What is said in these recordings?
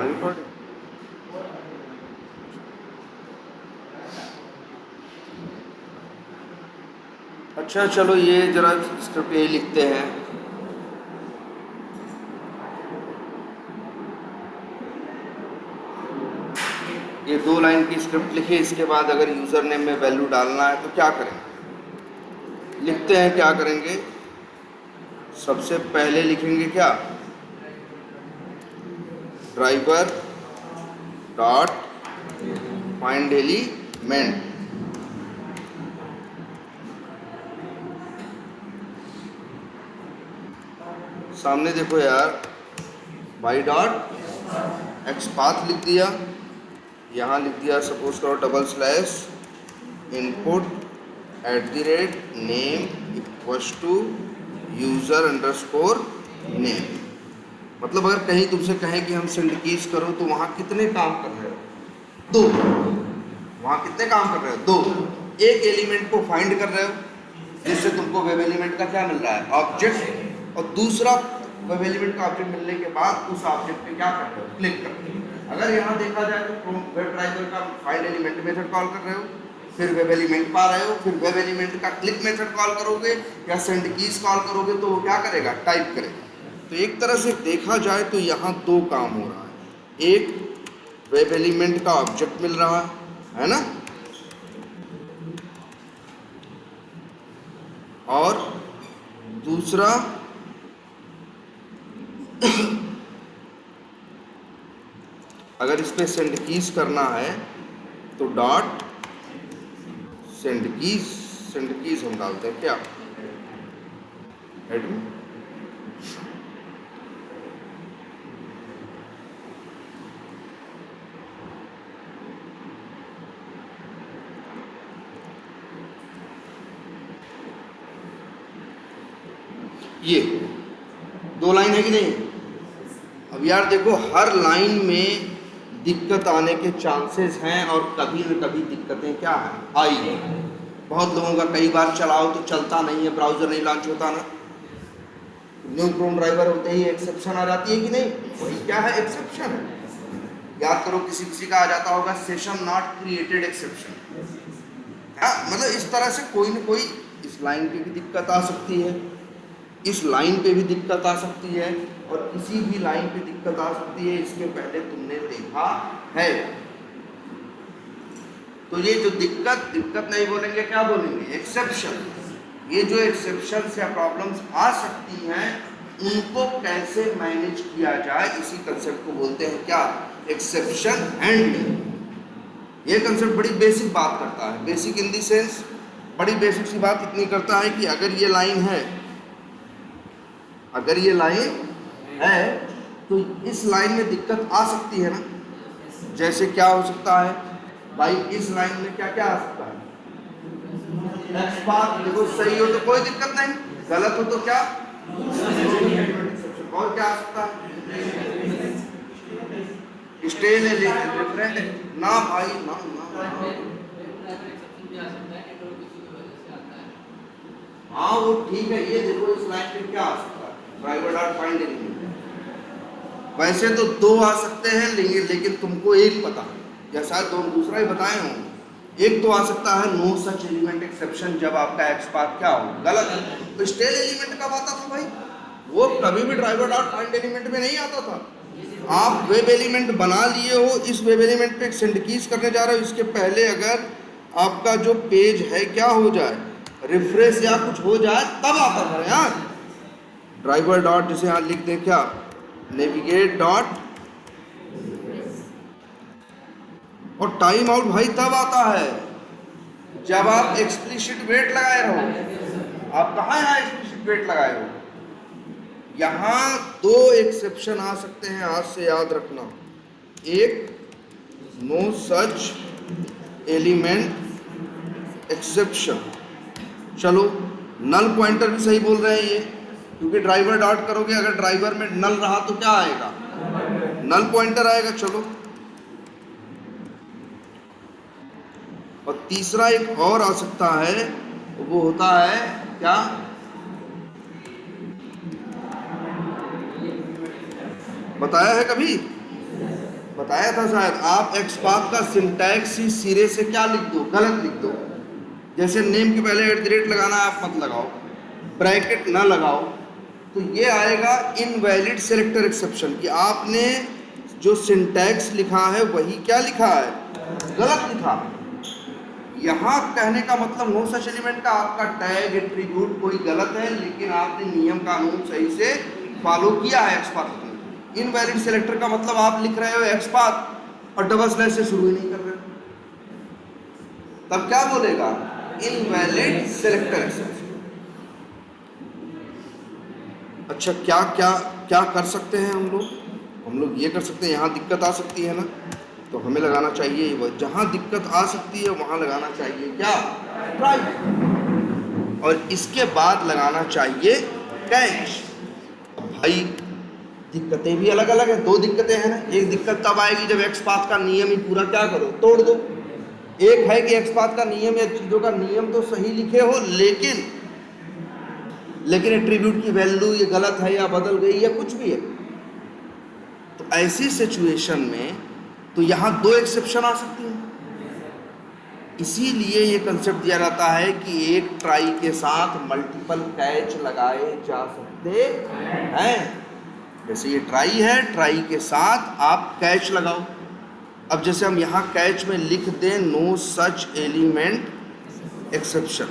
Recording. अच्छा चलो ये जरा स्क्रिप्ट यही लिखते हैं। ये 2 लाइन की स्क्रिप्ट लिखी, इसके बाद अगर यूज़र नेम में वैल्यू डालना है तो क्या करें, लिखते हैं क्या करेंगे। सबसे पहले लिखेंगे क्या, ड्राइवर डॉट फाइंड एलिमेंट। सामने देखो यार, वाई डॉट एक्स पाथ लिख दिया, यहाँ लिख दिया सपोज करो double slash input @name equals to user underscore name. मतलब अगर कहीं तुमसे कहें कि हम सेंड कीज करो तो वहाँ कितने काम कर रहे हो, 2। वहाँ कितने काम कर रहे हो, 2। एक एलिमेंट को फाइंड कर रहे हो जिससे तुमको वेब एलिमेंट का क्या मिल रहा है, ऑब्जेक्ट, और दूसरा वेब एलिमेंट का ऑब्जेक्ट मिलने के बाद उस ऑब्जेक्ट पे क्या कर रहे हो, क्लिक कर रहे हो। अगर यहाँ देखा जाए तो वेब ड्राइवर का फाइंड एलिमेंट मेथड कॉल कर रहे हो, फिर वेब एलिमेंट पा रहे हो, फिर वेब एलिमेंट का क्लिक मेथड कॉल करोगे या सेंड कीज कॉल करोगे तो वो क्या करेगा, टाइप करेगा। तो एक तरह से देखा जाए तो यहाँ 2 काम हो रहा है, एक वेब एलिमेंट का ऑब्जेक्ट मिल रहा है ना, और दूसरा अगर इस पे सेंड कीज करना है तो डॉट सेंड कीज हम डालते हैं क्या, हेड में। ये 2 लाइन है कि नहीं। अब यार देखो, हर लाइन में दिक्कत आने के चांसेस हैं और कभी न कभी दिक्कतें क्या है, आई। बहुत लोगों का कई बार चलाओ तो चलता नहीं है, ब्राउज़र नहीं लॉन्च होता ना, न्यू क्रोम ड्राइवर होते ही एक्सेप्शन आ जाती है कि नहीं। वही क्या है, एक्सेप्शन है। याद करो किसी किसी का आ जाता होगा सेशन नॉट क्रिएटेड एक्सेप्शन। हाँ, मतलब इस तरह से कोई न कोई इस लाइन पे भी दिक्कत आ सकती है, इस लाइन पे भी दिक्कत आ सकती है, और किसी भी लाइन पे दिक्कत आ सकती है, इसके पहले तुमने देखा है। तो ये जो दिक्कत नहीं बोलेंगे, क्या बोलेंगे, एक्सेप्शन। ये जो एक्सेप्शन या प्रॉब्लम्स आ सकती हैं उनको कैसे मैनेज किया जाए, इसी कंसेप्ट को बोलते हैं क्या, एक्सेप्शन हैंडलिंग। ये कंसेप्ट बड़ी बेसिक बात करता है, बेसिक इन दी सेंस बड़ी बेसिक सी बात इतनी करता है कि अगर ये लाइन है, अगर ये लाइन है तो इस लाइन में दिक्कत आ सकती है ना। जैसे क्या हो सकता है भाई, इस लाइन में क्या क्या आ सकता है, एक्स पाथ देखो सही हो तो कोई दिक्कत नहीं, गलत हो तो क्या, और क्या आ सकता है, स्टेल है डिफरेंट है ना भाई, ना हाँ वो ठीक है। ये देखो इस लाइन पे क्या आ सकता है, ड्राइवर डॉट फाइंड एलिमेंट। वैसे तो 2 आ सकते हैं, लेकिन तुमको एक पता है, या शायद दूसरा ही बताए हों। एक तो आ सकता है नो सच एलिमेंट एक्सेप्शन, जब आपका एक्स पाथ क्या हो, गलत है। तो स्टेल एलिमेंट कब आता था भाई, वो कभी भी ड्राइवर डॉट फाइंड एलिमेंट में नहीं आता था। आप वेब एलिमेंट बना लिए हो, इस वेब एलिमेंट पे सेंड कीज करने जा रहे हो, इसके पहले अगर आपका जो पेज है क्या हो जाए, रिफ्रेश या कुछ हो जाए, तब आता था यार ड्राइवर डॉट, जिसे यहाँ लिख दें क्या, नेविगेट डॉट, और टाइम आउट भाई तब आता है जब आप एक्सप्लिसिट वेट लगाए रहो। आप कहाँ यहाँ एक्सप्लिसिट वेट लगाए हो, यहाँ 2 एक्सेप्शन आ सकते हैं, आज से याद रखना। एक नो सच एलिमेंट एक्सेप्शन, चलो नल पॉइंटर भी सही बोल रहे हैं ये, क्योंकि ड्राइवर डॉट करोगे, अगर ड्राइवर में नल रहा तो क्या आएगा, नल पॉइंटर आएगा। चलो, और तीसरा एक और आ सकता है, वो होता है क्या, बताया है कभी, बताया था शायद, आप एक्सपाथ का सिंटैक्स ही सिरे से क्या लिख दो, गलत लिख दो। जैसे नेम के पहले @ लगाना आप मत लगाओ, ब्रैकेट ना लगाओ, तो ये आएगा इनवैलिड सेलेक्टर एक्सेप्शन कि आपने जो सिंटैक्स लिखा है वही क्या लिखा है, गलत लिखा। यहाँ कहने का मतलब नो सच एलिमेंट का आपका टैग एट्रीब्यूट कोई गलत है, लेकिन आपने नियम कानून सही से फॉलो किया है एक्सपाथ में। इनवैलिड सेलेक्टर का मतलब आप लिख रहे हो एक्सपाथ और डबल स्लैश से शुरू ही नहीं कर रहे हो, तब क्या बोलेगा, इनवैलिड सेलेक्टर एक्सेप्शन। अच्छा, क्या क्या क्या कर सकते हैं हम लोग ये कर सकते हैं, यहाँ दिक्कत आ सकती है ना, तो हमें लगाना चाहिए वो, जहाँ दिक्कत आ सकती है वहाँ लगाना चाहिए क्या, ट्राई, और इसके बाद लगाना चाहिए कैच। भाई दिक्कतें भी अलग अलग हैं, 2 दिक्कतें हैं ना। एक दिक्कत तब आएगी जब एक्सपाथ का नियम ही पूरा क्या करो, तोड़ दो। एक है कि एक्सपाथ का नियम या चीज़ों का नियम तो सही लिखे हो, लेकिन एट्रीब्यूट की वैल्यू ये गलत है या बदल गई या कुछ भी है, तो ऐसी सिचुएशन में तो यहाँ 2 एक्सेप्शन आ सकती हैं। इसीलिए ये कंसेप्ट दिया जाता है कि एक ट्राई के साथ मल्टीपल कैच लगाए जा सकते हैं। जैसे ये ट्राई है, ट्राई के साथ आप कैच लगाओ। अब जैसे हम यहाँ कैच में लिख दें नो सच एलिमेंट एक्सेप्शन,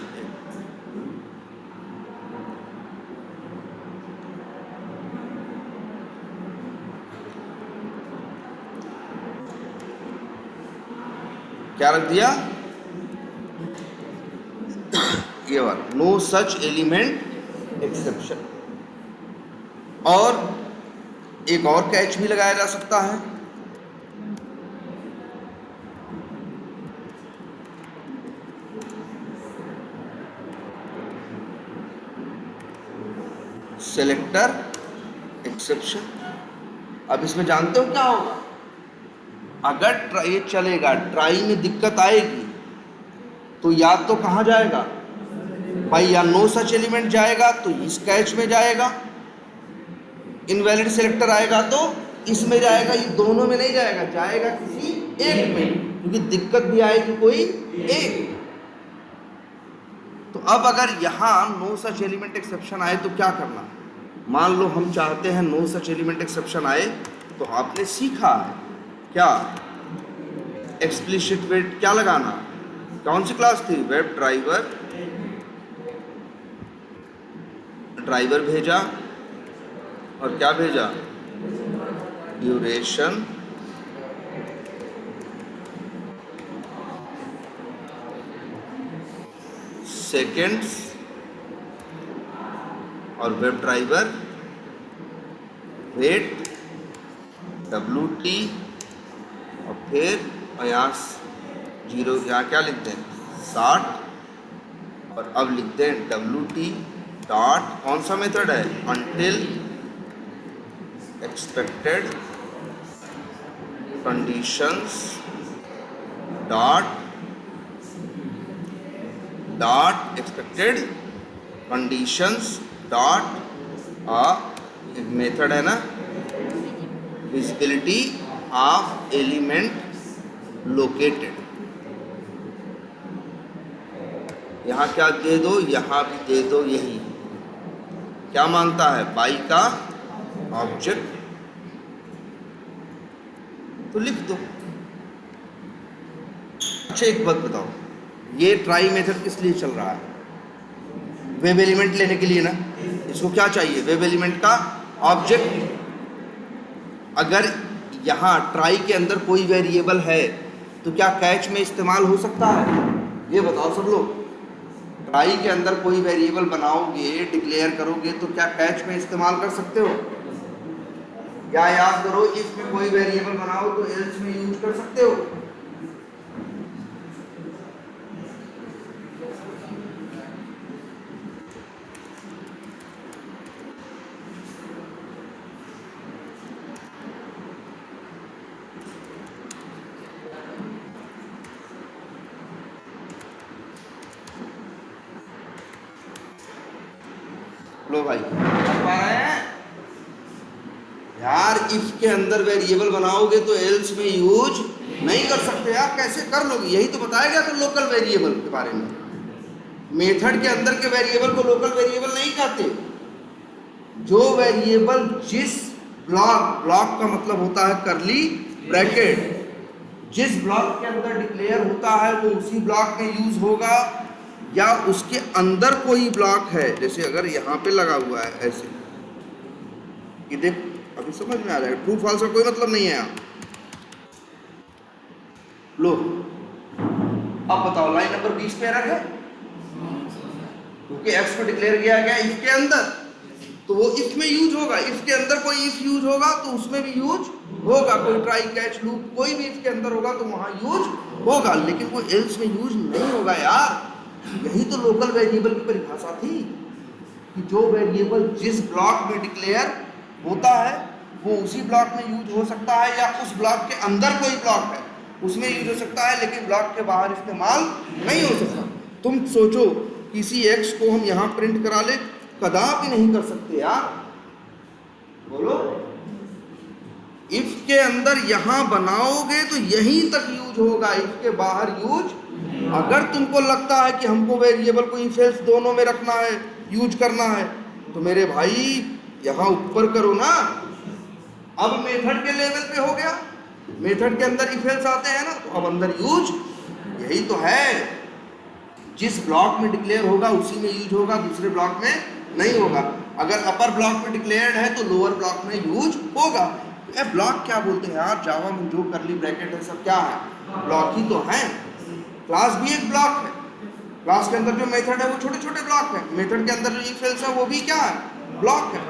क्या रख दिया, ये बात, नो सच एलिमेंट एक्सेप्शन। और एक और कैच भी लगाया जा सकता है, सेलेक्टर एक्सेप्शन। अब इसमें जानते हो क्या होगा, अगर ट्राई चलेगा, ट्राई में दिक्कत आएगी तो या तो कहाँ जाएगा भाई, या नो सच एलिमेंट जाएगा तो इस कैच में जाएगा, इनवैलिड सेलेक्टर आएगा तो इसमें जाएगा, ये दोनों में नहीं जाएगा, जाएगा किसी एक में, क्योंकि दिक्कत भी आएगी कोई एक। तो अब अगर यहाँ नो सच एलिमेंट एक्सेप्शन आए तो क्या करना, मान लो हम चाहते हैं नो सच एलिमेंट एक्सेप्शन आए, तो आपने सीखा है क्या, एक्सप्लिसिट वेट क्या लगाना, कौन सी क्लास थी, वेब ड्राइवर, ड्राइवर भेजा और क्या भेजा, ड्यूरेशन सेकेंड्स और वेब ड्राइवर वेट WT, और फिर यहाँ 0, यहाँ क्या लिखते हैं 60, और अब लिखते हैं WT डॉट, कौन सा मेथड है, until expected conditions dot expected conditions dot एक मेथड है ना, विजिबिलिटी ऑफ एलिमेंट लोकेटेड। यहाँ क्या दे दो, यहाँ भी दे दो, यही क्या मांगता है, बाई का ऑब्जेक्ट, तो लिख दो। अच्छा एक बात बताओ, ये ट्राई मेथड किस लिए चल रहा है, वेब एलिमेंट लेने के लिए ना, इसको क्या चाहिए, वेब एलिमेंट का ऑब्जेक्ट। अगर यहाँ ट्राई के अंदर कोई वेरिएबल है तो क्या कैच में इस्तेमाल हो सकता है, ये बताओ सब लोग। ट्राई के अंदर कोई वेरिएबल बनाओगे, डिक्लेयर करोगे, तो क्या कैच में इस्तेमाल कर सकते हो, या याद करो इफ में कोई वेरिएबल बनाओ तो एल्स में यूज कर सकते हो। लो भाई, पा रहे हैं, यार इफ के अंदर वेरिएबल बनाओगे तो एल्स में यूज नहीं कर सकते यार, कैसे कर लोगे? यही तो बताया गया था लोकल वेरिएबल के बारे में। मेथड के अंदर के वेरिएबल को लोकल वेरिएबल नहीं कहते। जो वेरिएबल जिस ब्लॉक का मतलब होता है करली ब्रैकेट, जिस ब्लॉक के अंदर डिक्लेयर होता है वो उसी ब्लॉक में यूज होगा, या उसके अंदर कोई ब्लॉक है, जैसे अगर यहाँ पे लगा हुआ है ऐसे, ये देख अभी समझ में आ जाएगा। ट्रू फॉल्स का कोई मतलब नहीं है यहाँ। लो अब बताओ लाइन नंबर 20 पे एरर है, क्योंकि एक्स को डिक्लेयर किया गया इफ के अंदर, तो वो इफ में यूज होगा। इफ के अंदर कोई इफ यूज होगा तो उसमें भी यूज होगा। कोई ट्राई कैच लूप कोई भी इफ के अंदर होगा तो वहां यूज होगा, लेकिन वो एल्स में यूज नहीं होगा यार। यही तो लोकल वेरिएबल की परिभाषा थी कि जो वेरिएबल जिस ब्लॉक में डिक्लेयर होता है वो उसी ब्लॉक में यूज हो सकता है, या उस ब्लॉक के अंदर कोई ब्लॉक है उसमें यूज हो सकता है, लेकिन ब्लॉक के बाहर इस्तेमाल नहीं हो सकता। तुम सोचो किसी एक्स को हम यहाँ प्रिंट करा ले, कदापि नहीं कर सकते यार, बोलो। इफ के अंदर यहां बनाओगे तो यहीं तक यूज होगा, इफ के बाहर यूज। अगर तुमको लगता है कि हमको वेरिएबल को इफ एल्स दोनों में रखना है, यूज करना है, तो मेरे भाई यहां ऊपर करो ना। अब मेथड के लेवल पे हो गया, मेथड के अंदर इफ एल्स आते हैं ना, तो अब अंदर यूज। यही तो है, जिस ब्लॉक में डिक्लेयर होगा उसी में यूज होगा, दूसरे ब्लॉक में नहीं होगा। अगर अपर ब्लॉक में डिक्लेयर्ड है तो लोअर ब्लॉक में यूज होगा। ब्लॉक क्या बोलते हैं यार, जावा में जो करली ब्रैकेट है सब क्या है, ब्लॉक ही तो है। क्लास भी एक ब्लॉक है, क्लास के अंदर जो मेथड है वो छोटे छोटे ब्लॉक है, मेथड के अंदर जो इफ एल्स है वो भी क्या है, ब्लॉक है।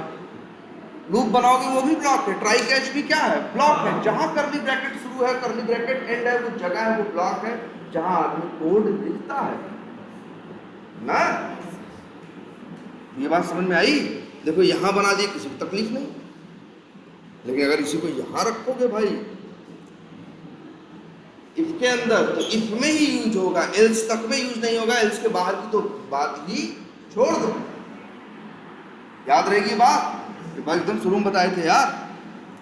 लूप बनाओगे वो भी ब्लॉक है, ट्राई कैच भी क्या है, ब्लॉक है। जहां करली ब्रैकेट शुरू है, करली ब्रैकेट एंड है, वो जगह है, वो ब्लॉक है जहां आदमी कोड लिखता है ना। ये बात समझ में आई? देखो यहां बना दिए, किसी को तकलीफ नहीं, लेकिन अगर इसी को यहां रखोगे भाई इफ के अंदर, तो इफ में ही यूज होगा, एल्स तक में यूज नहीं होगा। एल्स के बाहर की तो बात ही छोड़ दो। याद रहेगी बात, एकदम शुरू में बताए थे यार,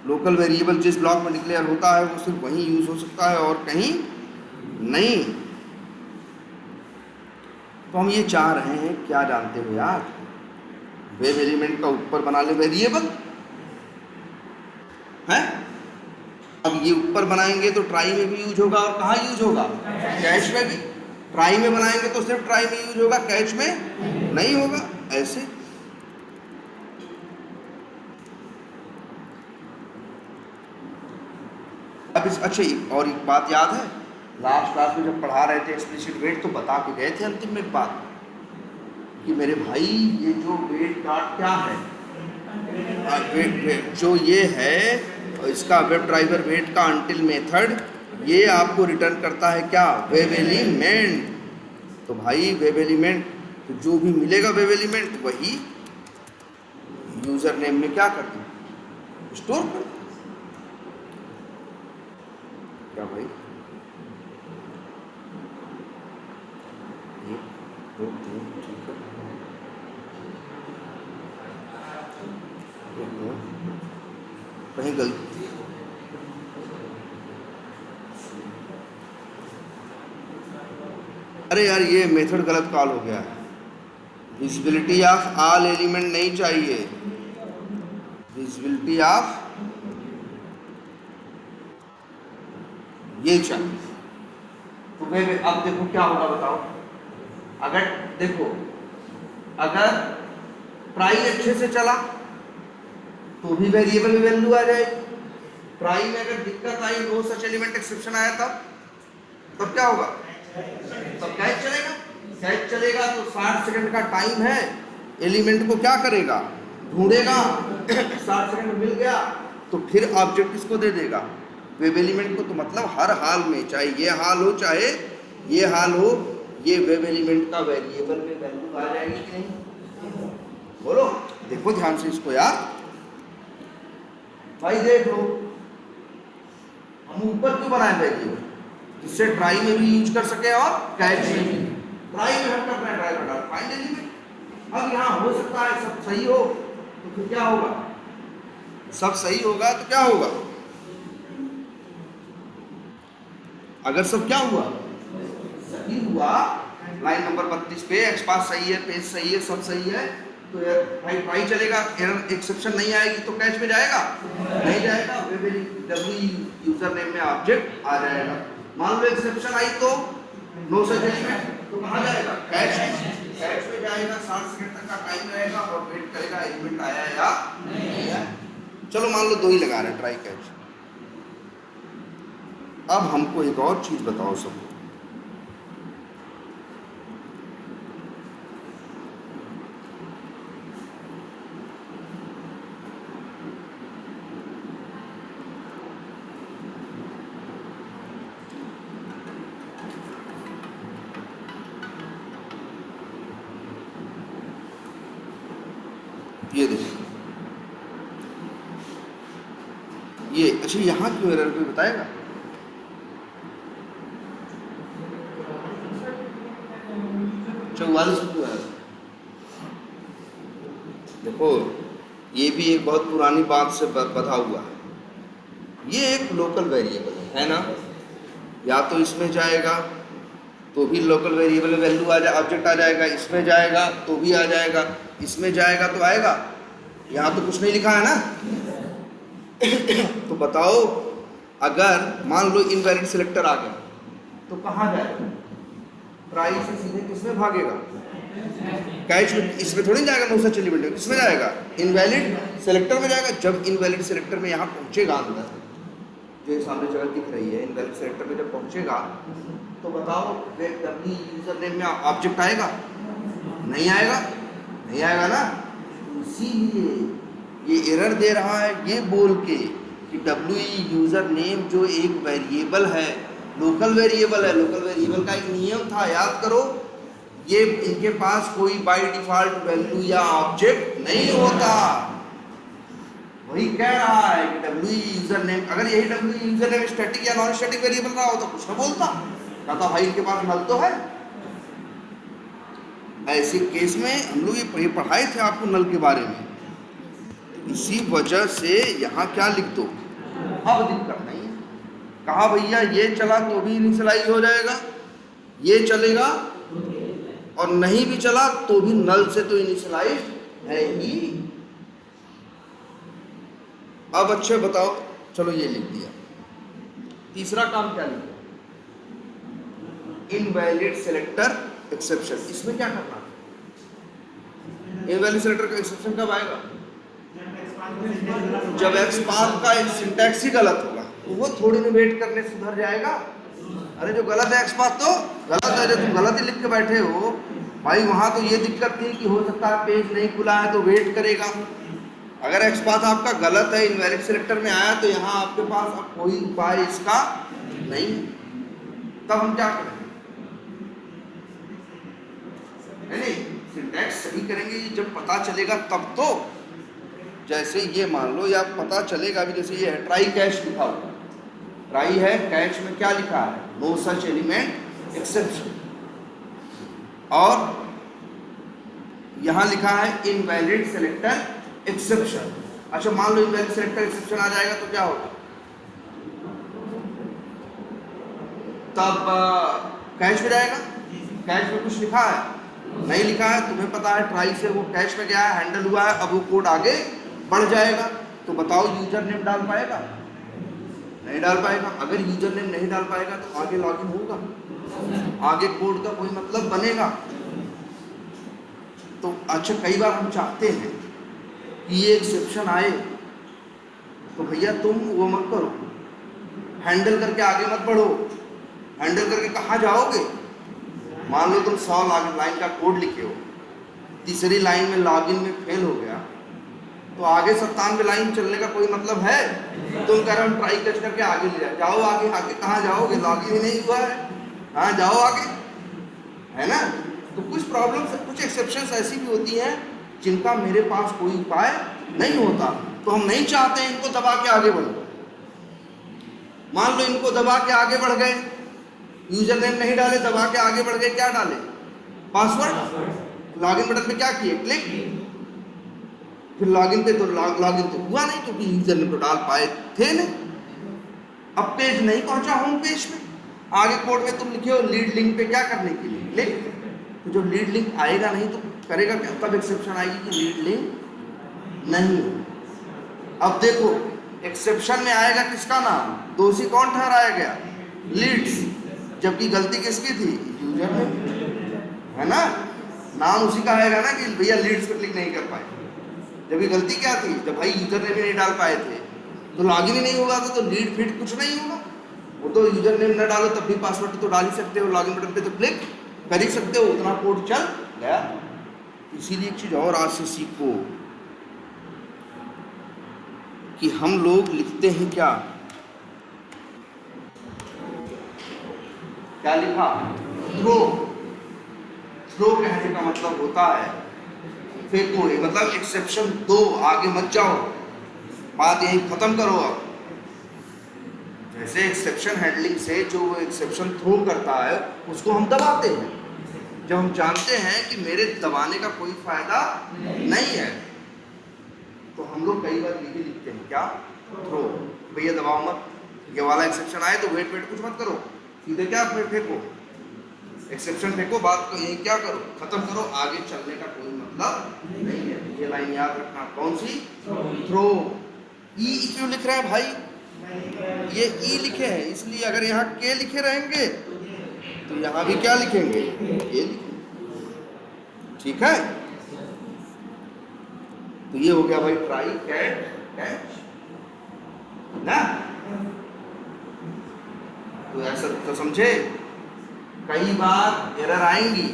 लोकल वेरिएबल जिस ब्लॉक में डिक्लेयर होता है वो सिर्फ वहीं यूज हो सकता है और कहीं नहीं। तो हम ये चाह रहे हैं, क्या जानते हो यार, वेब एलिमेंट का ऊपर बना ले वेरिएबल है। अब ये ऊपर बनाएंगे तो ट्राई में भी यूज होगा, और कहाँ यूज होगा, कैच में भी। ट्राई में बनाएंगे तो सिर्फ ट्राई में यूज होगा, कैच में नहीं होगा। ऐसे अब इस अच्छा और एक बात याद है, लास्ट क्लास में जब पढ़ा रहे थे एक्सप्लिसिट वेट, तो बता के गए थे अंतिम में एक बात कि मेरे भाई ये जो वेट डॉट क्या है, वेट जो ये है इसका वेब ड्राइवर वेट का अनटिल मेथड, ये आपको रिटर्न करता है क्या, वेब एलिमेंट। तो भाई वेब एलिमेंट, तो जो भी मिलेगा वेब एलिमेंट वही यूजर नेम में क्या कर दो, स्टोर कर दो। क्या भाई, एक दो तीन, ठीक है, कहीं गलती, अरे यार ये मेथड गलत कॉल हो गया है। विजिबिलिटी ऑफ ऑल एलिमेंट नहीं चाहिए, विजिबिलिटी ऑफ ये चाहिए। तो भाई अब देखो क्या होगा बताओ, अगर देखो अगर ट्राई अच्छे से चला तो भी वेरिएबल में वैल्यू आ जाएगी। ट्राई में अगर दिक्कत आई, नो सच एलिमेंट एक्सेप्शन आया, तब क्या होगा, तब कैच चलेगा। कैच चलेगा तो 60 सेकंड का टाइम है, एलिमेंट को क्या करेगा, ढूंढेगा 60 सेकंड मिल गया तो फिर ऑब्जेक्ट किसको दे देगा, वेब एलिमेंट को। तो मतलब हर हाल में, चाहे ये हाल हो चाहे ये हाल हो, ये वेब एलिमेंट का वेरिएबल में वैल्यू आ जाएगी कि नहीं, बोलो। देखो ध्यान से इसको यार भाई, देख लो हम ऊपर क्यों बनाए वेरिएबल, जिससे ट्राई में भी यूज कर सके और कैच में भी। ट्राई में हम कर रहे हैं ट्राई बटा फाइंड एलिमेंट। अब यहाँ हो सकता है सब सही हो, तो फिर क्या होगा, सब सही होगा तो क्या होगा, अगर सब क्या हुआ, सही हुआ, लाइन नंबर 32 पे एक्सपास सही है, पेज सही है, सब सही है, तो यार भाई ट्राई चलेगा, एरर एक्सेप्शन नहीं आएगी तो कैच में जाएगा, नहीं जाएगा, डब्ल्यू यूजर नेम में ऑब्जेक्ट आ जाएगा। मान लो एक्सेप्शन आई तो नो सच एलिमेंट, तो कहाँ जाएगा, कैच में जाएगा, 60 सेकंड तक का टाइम रहेगा और वेट करेगा एलिमेंट आया या नहीं आया। चलो मान लो 2 ही लगा रहे हैं, ट्राई कैच। अब हमको एक और चीज बताओ सबको, ये देखो, ये अच्छा यहाँ क्यों एरर कोई बताएगा, चौवालीस क्यों है। देखो ये भी एक बहुत पुरानी बात से बधा हुआ है, ये एक लोकल वेरिएबल है ना, या तो इसमें जाएगा तो भी लोकल वेरिएबल में वैल्यू आ जाए, ऑब्जेक्ट आ जाएगा, इसमें जाएगा तो भी आ जाएगा, इसमें जाएगा तो आएगा, यहाँ तो कुछ नहीं लिखा है ना। तो बताओ अगर मान लो इनवैलिड सिलेक्टर आ गया तो कहाँ जाएगा, ट्राई से सीधे किसमें भागेगा, कैच में, इसमें थोड़ी जाएगा, नो सच एलिमेंट, किसमें जाएगा, इनवैलिड सिलेक्टर में जाएगा। जब इनवैलिड सिलेक्टर में यहाँ पहुँचेगा अंदर, जो सामने जगह दिख रही है, इनवैलिड सिलेक्टर में जब पहुँचेगा तो बताओ डब्ल्यू यूजर नेम में ऑब्जेक्ट आएगा, नहीं आएगा, नहीं आएगा ना। इसीलिए ये एरर दे रहा है ये बोल के कि डब्ल्यू यूजर नेम जो एक वेरिएबल है, लोकल वेरिएबल है, लोकल वेरिएबल का एक नियम था, याद करो, ये इनके पास कोई बाय डिफॉल्ट वैल्यू या ऑब्जेक्ट नहीं होता। वही कह रहा है कि डब्ल्यू यूजर नेम, अगर यही डब्ल्यू यूजर नेम स्टैटिक या नॉन स्टैटिक वेरिएबल रहा होता कुछ ना बोलता, कहता भाई इनके पास नल तो है। ऐसे केस में हम लोग ये पढ़ाए थे आपको नल के बारे में, इसी वजह से यहाँ क्या लिख दो, अब दिक्कत नहीं है। कहा भैया ये चला तो भी इनिशियलाइज हो जाएगा, ये चलेगा और नहीं भी चला तो भी नल से तो इनिशियलाइज है ही। अब अच्छे बताओ, चलो ये लिख दिया, तीसरा काम क्या लिखा, इनवैलिड सिलेक्टर एक्सेप्शन। इसमें क्या करना, इनवैलिड सिलेक्टर का एक्सेप्शन कब आएगा, जब एक्सपाथ का सिंटैक्स ही गलत होगा, तो वो थोड़ी ना वेट करने सुधर जाएगा। अरे जो गलत है एक्सपाथ तो गलत है, जो तुम गलत ही लिख के बैठे हो भाई, वहां तो ये दिक्कत थी कि हो सकता है पेज नहीं खुला है तो वेट करेगा। अगर एक्सपाथ आपका गलत है, इनवैलिड सिलेक्टर में आया, तो यहाँ आपके पास अब कोई उपाय इसका नहीं, तब हम क्या करें, नहीं सिंटैक्स सही करेंगे जब पता चलेगा तब तो। जैसे ये मान लो या पता चलेगा भी, जैसे ये है ट्राई कैच लिखा हुआ, ट्राई है, कैच में क्या लिखा है, नो सच एलिमेंट एक्सेप्शन, और यहाँ लिखा है इनवैलिड सिलेक्टर एक्सेप्शन। अच्छा मान लो इनवैलिड सिलेक्टर एक्सेप्शन आ जाएगा तो क्या होगा, तब कैच में जाएगा, कैच में कुछ लिखा है, नहीं लिखा है, तुम्हें पता है ट्राई से वो कैच में गया है, हैंडल हुआ है, अब वो कोड आगे बढ़ जाएगा, तो बताओ यूजर नेम डाल पाएगा, नहीं डाल पाएगा। अगर यूजर नेम नहीं डाल पाएगा तो आगे लॉगिन होगा, आगे कोड का कोई मतलब बनेगा। तो अच्छा कई बार हम चाहते हैं कि ये एक्सेप्शन आए, तो भैया तुम वो मत करो, हैंडल करके आगे मत बढ़ो। हैंडल करके कहाँ जाओगे, मान लो तुम 100 लाइन का कोड लिखे हो, तीसरी लाइन में लॉगिन में फेल हो गया, तो आगे 97 लाइन चलने का कोई मतलब है, तुम कह रहे हो ट्राई कैच करके आगे ले जाओ, आगे आगे कहाँ जाओगे, लॉगिन ही नहीं हुआ है, हाँ जाओ आगे, है ना। तो कुछ प्रॉब्लम्स, कुछ एक्सेप्शंस ऐसी भी होती हैं जिनका मेरे पास कोई उपाय नहीं होता, तो हम नहीं चाहते हैं इनको दबा के आगे बढ़ो। मान लो इनको दबा के आगे बढ़ गए, यूजर नेम नहीं डाले, दबा के आगे बढ़ गए, क्या डाले, पासवर्ड, लॉगिन बटन पे क्या किए, क्लिक, फिर लॉगिन पे तो लॉगिन तो हुआ नहीं क्योंकि यूजर ने तो डाल पाए थे नहीं। अब पेज नहीं पहुंचा होम पेज में, आगे कोड में तुम लिखे हो लीड लिंक पे क्या करने के लिए, लिंक, तो जो लीड लिंक आएगा नहीं तो करेगा क्या, तब एक्सेप्शन आएगी कि लीड लिंक नहीं। अब देखो एक्सेप्शन में आएगा किसका नाम, दोषी कौन ठहराया गया, लीड्स, जबकि गलती किसकी थी, यूजर ने, है ना, नाम उसी का आएगा ना कि भैया लीड्स पे क्लिक नहीं कर पाए, जबकि गलती क्या थी, जब भाई यूजर ने भी नहीं डाल पाए थे तो लॉगिन ही नहीं होगा तो लीड फीड कुछ नहीं होगा। वो तो यूजर नेम न डालो तब भी पासवर्ड तो डाल ही सकते हो, लॉगिन बटन पे तो क्लिक कर ही सकते हो, उतना कोड चल गया। इसीलिए एक चीज और आज से सीखो कि हम लोग लिखते हैं क्या, क्या लिखा, थ्रो। थ्रो कहने का मतलब होता है फेंको, मतलब एक्सेप्शन दो, आगे मत जाओ, बात यही खत्म करो। अब जैसे एक्सेप्शन हैंडलिंग से जो वो एक्सेप्शन थ्रो करता है उसको हम दबाते हैं, जब हम जानते हैं कि मेरे दबाने का कोई फायदा नहीं है तो हम लोग कई बार लिखे लिखते हैं क्या, थ्रो, भैया दबाओ मत, ये वाला एक्सेप्शन आए तो वेट कुछ मत करो, सीधे क्या फेंको, एक्सेप्शन फेंको, बात को यही क्या करो, खत्म करो, आगे चलने का कोई मतलब नहीं है। ये लाइन याद रखना, कौन सी, थ्रो। ई क्यों लिख रहे हैं भाई, ये ई लिखे हैं इसलिए, अगर यहाँ के लिखे रहेंगे तो यहाँ भी क्या लिखेंगे, ये लिखेंगे, ठीक है। तो ये हो गया भाई ट्राई कैट कैच ना, तो ऐसा तो समझे। कई बार एरर आएंगी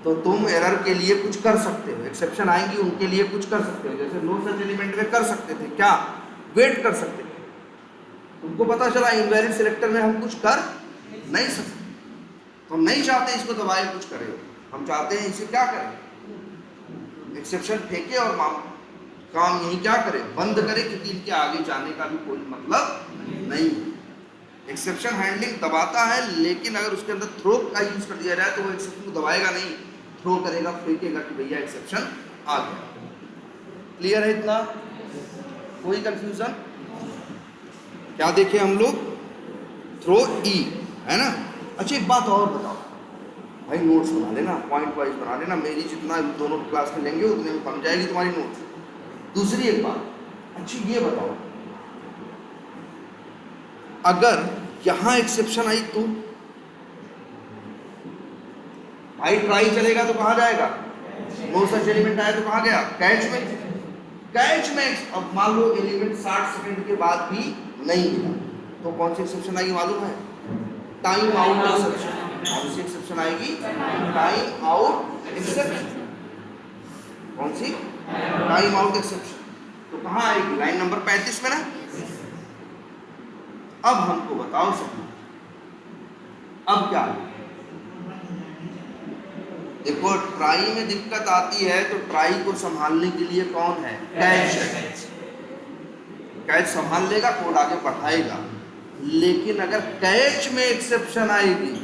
तो तुम एरर के लिए कुछ कर सकते हो, एक्सेप्शन आएंगी उनके लिए कुछ कर सकते हो, जैसे नो सच एलिमेंट में कर सकते थे क्या, वेट कर सकते थे, तुमको पता चला इनवैलिड सिलेक्टर में हम कुछ कर नहीं सकते, तो हम नहीं चाहते इसको दबाए कुछ करें, हम चाहते हैं इसे क्या करें, एक्सेप्शन फेंके और काम यही क्या करे, बंद करे, क्योंकि इनके आगे जाने का भी कोई मतलब नहीं। एक्सेप्शन हैंडलिंग दबाता है, लेकिन अगर उसके अंदर थ्रो का यूज कर दिया जाए तो वो एक्सेप्शन को दबाएगा नहीं, थ्रो करेगा, फेंकेगा कि भैया एक्सेप्शन आ गया। क्लियर है इतना, कोई कंफ्यूजन, क्या देखे हम लोग, थ्रो ई, है ना। अच्छा एक बात और बताओ भाई, नोट्स बना लेना, पॉइंट वाइज बना लेना, मेरी जितना दोनों क्लास में लेंगे उतने में बन जाएगी तुम्हारी नोट्स। दूसरी एक बात, अच्छा ये बताओ, अगर यहां एक्सेप्शन आई तो भाई ट्राई चलेगा तो कहां जाएगा, नो सच एलिमेंट आया तो कहां गया, कैच में, कैच में। अब मान लो एलिमेंट 60 सेकंड के बाद भी नहीं मिला तो कौन सी एक्सेप्शन आएगी मालूम है, टाइम आउट एक्सेप्शन। कौन सी एक्सेप्शन आएगी, टाइम आउट एक्सेप्शन, कौन सी, टाइम आउट एक्सेप्शन। तो कहां आएगी, लाइन नंबर 35 में ना। अब हमको बताओ सब, अब क्या, देखो ट्राई में दिक्कत आती है तो ट्राई को संभालने के लिए कौन है, कैच है, कैच संभाल लेगा, कोड आगे बढ़ाएगा। लेकिन अगर कैच में एक्सेप्शन आएगी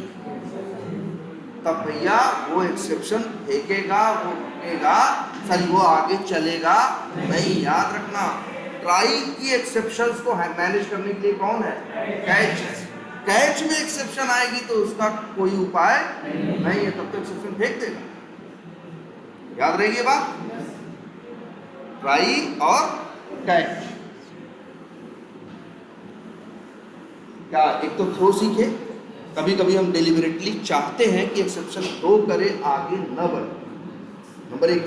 तब भैया वो एक्सेप्शन फेंकेगा, वो रुकेगा, सॉरी वो आगे चलेगा नहीं। याद रखना, ट्राई की एक्सेप्शंस को मैनेज करने के लिए कौन है, कैच है। कैच में एक्सेप्शन आएगी तो उसका कोई उपाय नहीं है, तब तक एक्सेप्शन फेंक देगा। याद रहेगी बात, ट्राई और कैच। क्या, एक तो थ्रो सीखे, कभी कभी हम डेलिबरेटली चाहते हैं कि एक्सेप्शन थ्रो करे, आगे न बढ़े, नंबर एक,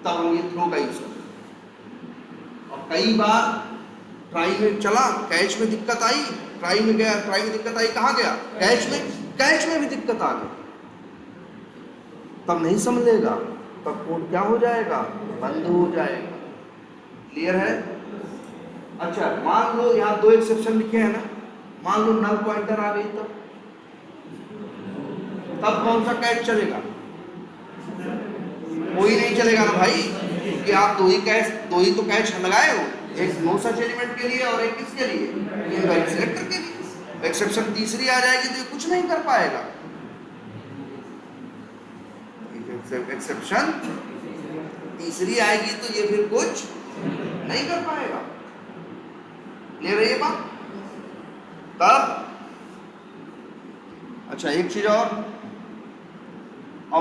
तब हम ये थ्रो का यूज करते हैं। और कई बार ट्राई में चला, कैच में दिक्कत आई, ट्राई में गया, ट्राई में दिक्कत आई, कहाँ गया, कैच में, कैच में भी दिक्कत आ गई, तब नहीं समझेगा, तब कोड क्या हो जाएगा, बंद हो जाएगा। क्लियर है। अच्छा मान लो यहाँ दो एक्सेप्शन लिखे हैं ना, मान लो नल पॉइंटर आ गई, तब कौन सा कैच चलेगा, कोई नहीं चलेगा ना भाई, क्योंकि आप दो ही तो कैच लगाए हो, एक नो सच एलिमेंट के लिए और एक किसके लिए, इनवैलिड सिलेक्टर के लिए। एक्सेप्शन तीसरी आ जाएगी तो ये कुछ नहीं कर पाएगा। एक्सेप्शन तीसरी आएगी तो ये फिर कुछ नहीं कर पाएगा। क्लियर है ये बात? तब अच्छा एक चीज और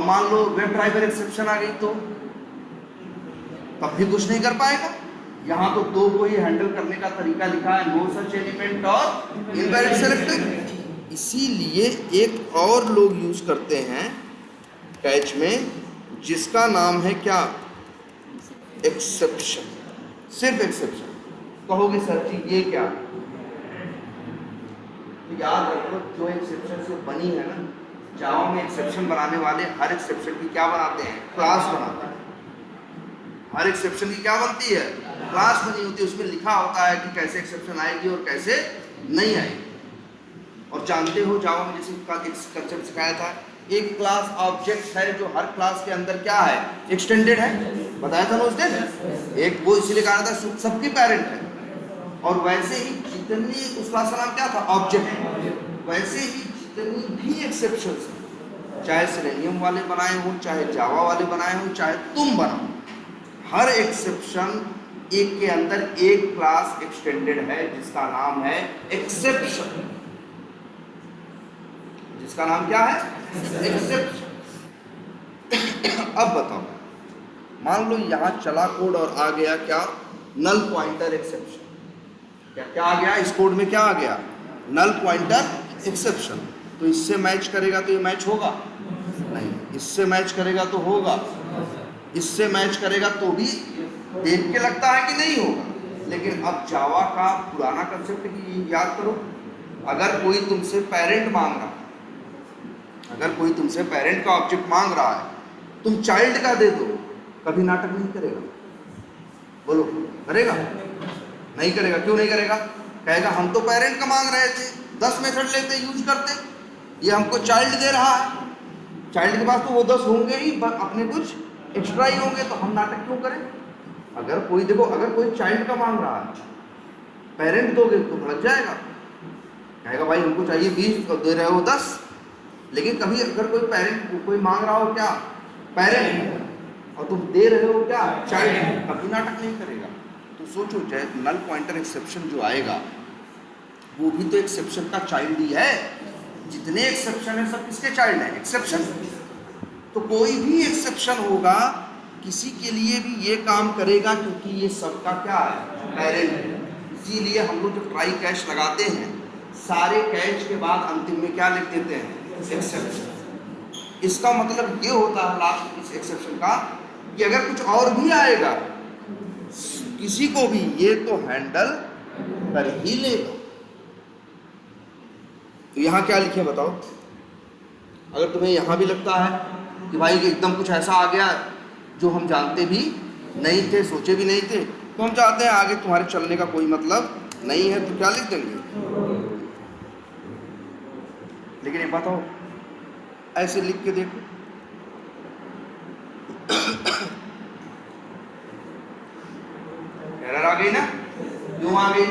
मान लो वेब ड्राइवर एक्सेप्शन आ गई तो तब भी कुछ नहीं कर पाएगा। यहां तो दो को ही हैंडल करने का तरीका लिखा है, नो सच एलिमेंट और इनवैलिड सेलेक्टर। इसीलिए एक और लोग यूज करते हैं कैच में जिसका नाम है क्या, एक्सेप्शन, सिर्फ एक्सेप्शन। कहोगे सर जी ये क्या, तो याद रखो जो एक्सेप्शन से बनी है ना, जावा में एक्सेप्शन बनाने वाले हर एक्सेप्शन की क्या बनाते हैं, क्लास बनाते हैं। हर एक्सेप्शन की क्या बनती है, क्लास बनी होती है, उसमें लिखा होता है कि कैसे एक्सेप्शन आएगी और कैसे नहीं आएगी। और जानते हो जावा में जैसे कंसेप्ट सिखाया था, एक क्लास ऑब्जेक्ट है जो हर क्लास के अंदर क्या है, एक्सटेंडेड है, बताया था ना उस दिन। एक वो इसीलिए कहा था सबकी पेरेंट है। और वैसे ही जितनी उस क्लास का नाम क्या था, ऑब्जेक्ट, वैसे ही जितनी भी एक्सेप्शंस हैं, चाहे सेलेनियम वाले बनाए हो, चाहे जावा वाले बनाए हो, चाहे तुम बनाओ, हर एक्सेप्शन एक के अंदर एक क्लास एक्सटेंडेड है जिसका नाम है एक्सेप्शन। जिसका नाम क्या है, एक्सेप्शन। अब बताओ, मान लो यहां चला कोड और आ गया क्या, नल पॉइंटर एक्सेप्शन। क्या आ गया इस कोड में, क्या आ गया, नल पॉइंटर एक्सेप्शन। तो इससे मैच करेगा तो ये मैच होगा नहीं, इससे मैच करेगा तो होगा, इससे मैच करेगा तो भी देख के लगता है कि नहीं होगा। लेकिन अब जावा का पुराना कंसेप्ट की याद करो, अगर कोई तुमसे पेरेंट मांग रहा है, अगर कोई तुमसे पेरेंट का ऑब्जेक्ट मांग रहा है, तुम चाइल्ड का दे दो, कभी नाटक नहीं करेगा। बोलो करेगा? नहीं करेगा। क्यों नहीं करेगा? कहेगा हम तो पेरेंट का मांग रहे थे, 10 मेथड लेते यूज करते, ये हमको चाइल्ड दे रहा है। चाइल्ड के पास तो वो 10 होंगे ही, अपने कुछ एक्स्ट्रा ही होंगे, तो हम नाटक क्यों करें? अगर कोई देखो, अगर कोई चाइल्ड का मांग रहा है, पेरेंट दोगे तो भड़क जाएगा, कहेगा भाई हमको चाहिए 20 और दे रहे हो 10। लेकिन कभी अगर कोई पेरेंट कोई मांग रहा हो क्या, पेरेंट, और तुम दे रहे हो क्या, चाइल्ड, कभी नाटक नहीं करेगा। तो सोचो नल पॉइंटर एक्सेप्शन जो आएगा वो भी तो एक्सेप्शन का चाइल्ड ही है। जितने एक्सेप्शन है सब किसके चाइल्ड है, एक्सेप्शन। तो कोई भी एक्सेप्शन होगा किसी के लिए भी ये काम करेगा क्योंकि ये सबका क्या है, पेरेंट है। इसीलिए हम लोग जब ट्राई कैच लगाते हैं, सारे कैच के बाद अंतिम में क्या लिख देते हैं, एक्सेप्शन। इसका मतलब ये होता है लास्ट इस एक्सेप्शन का कि अगर कुछ और भी आएगा किसी को भी ये तो हैंडल कर ही लेगा। तो यहां क्या लिखे बताओ, अगर तुम्हें यहां भी लगता है कि भाई एकदम कुछ ऐसा आ गया जो हम जानते भी नहीं थे, सोचे भी नहीं थे, तो हम चाहते हैं आगे तुम्हारे चलने का कोई मतलब नहीं है, तो क्या लिख देंगे। लेकिन एक बताओ, ऐसे लिख के देखो, एरर आ गई ना, क्यों आ गई?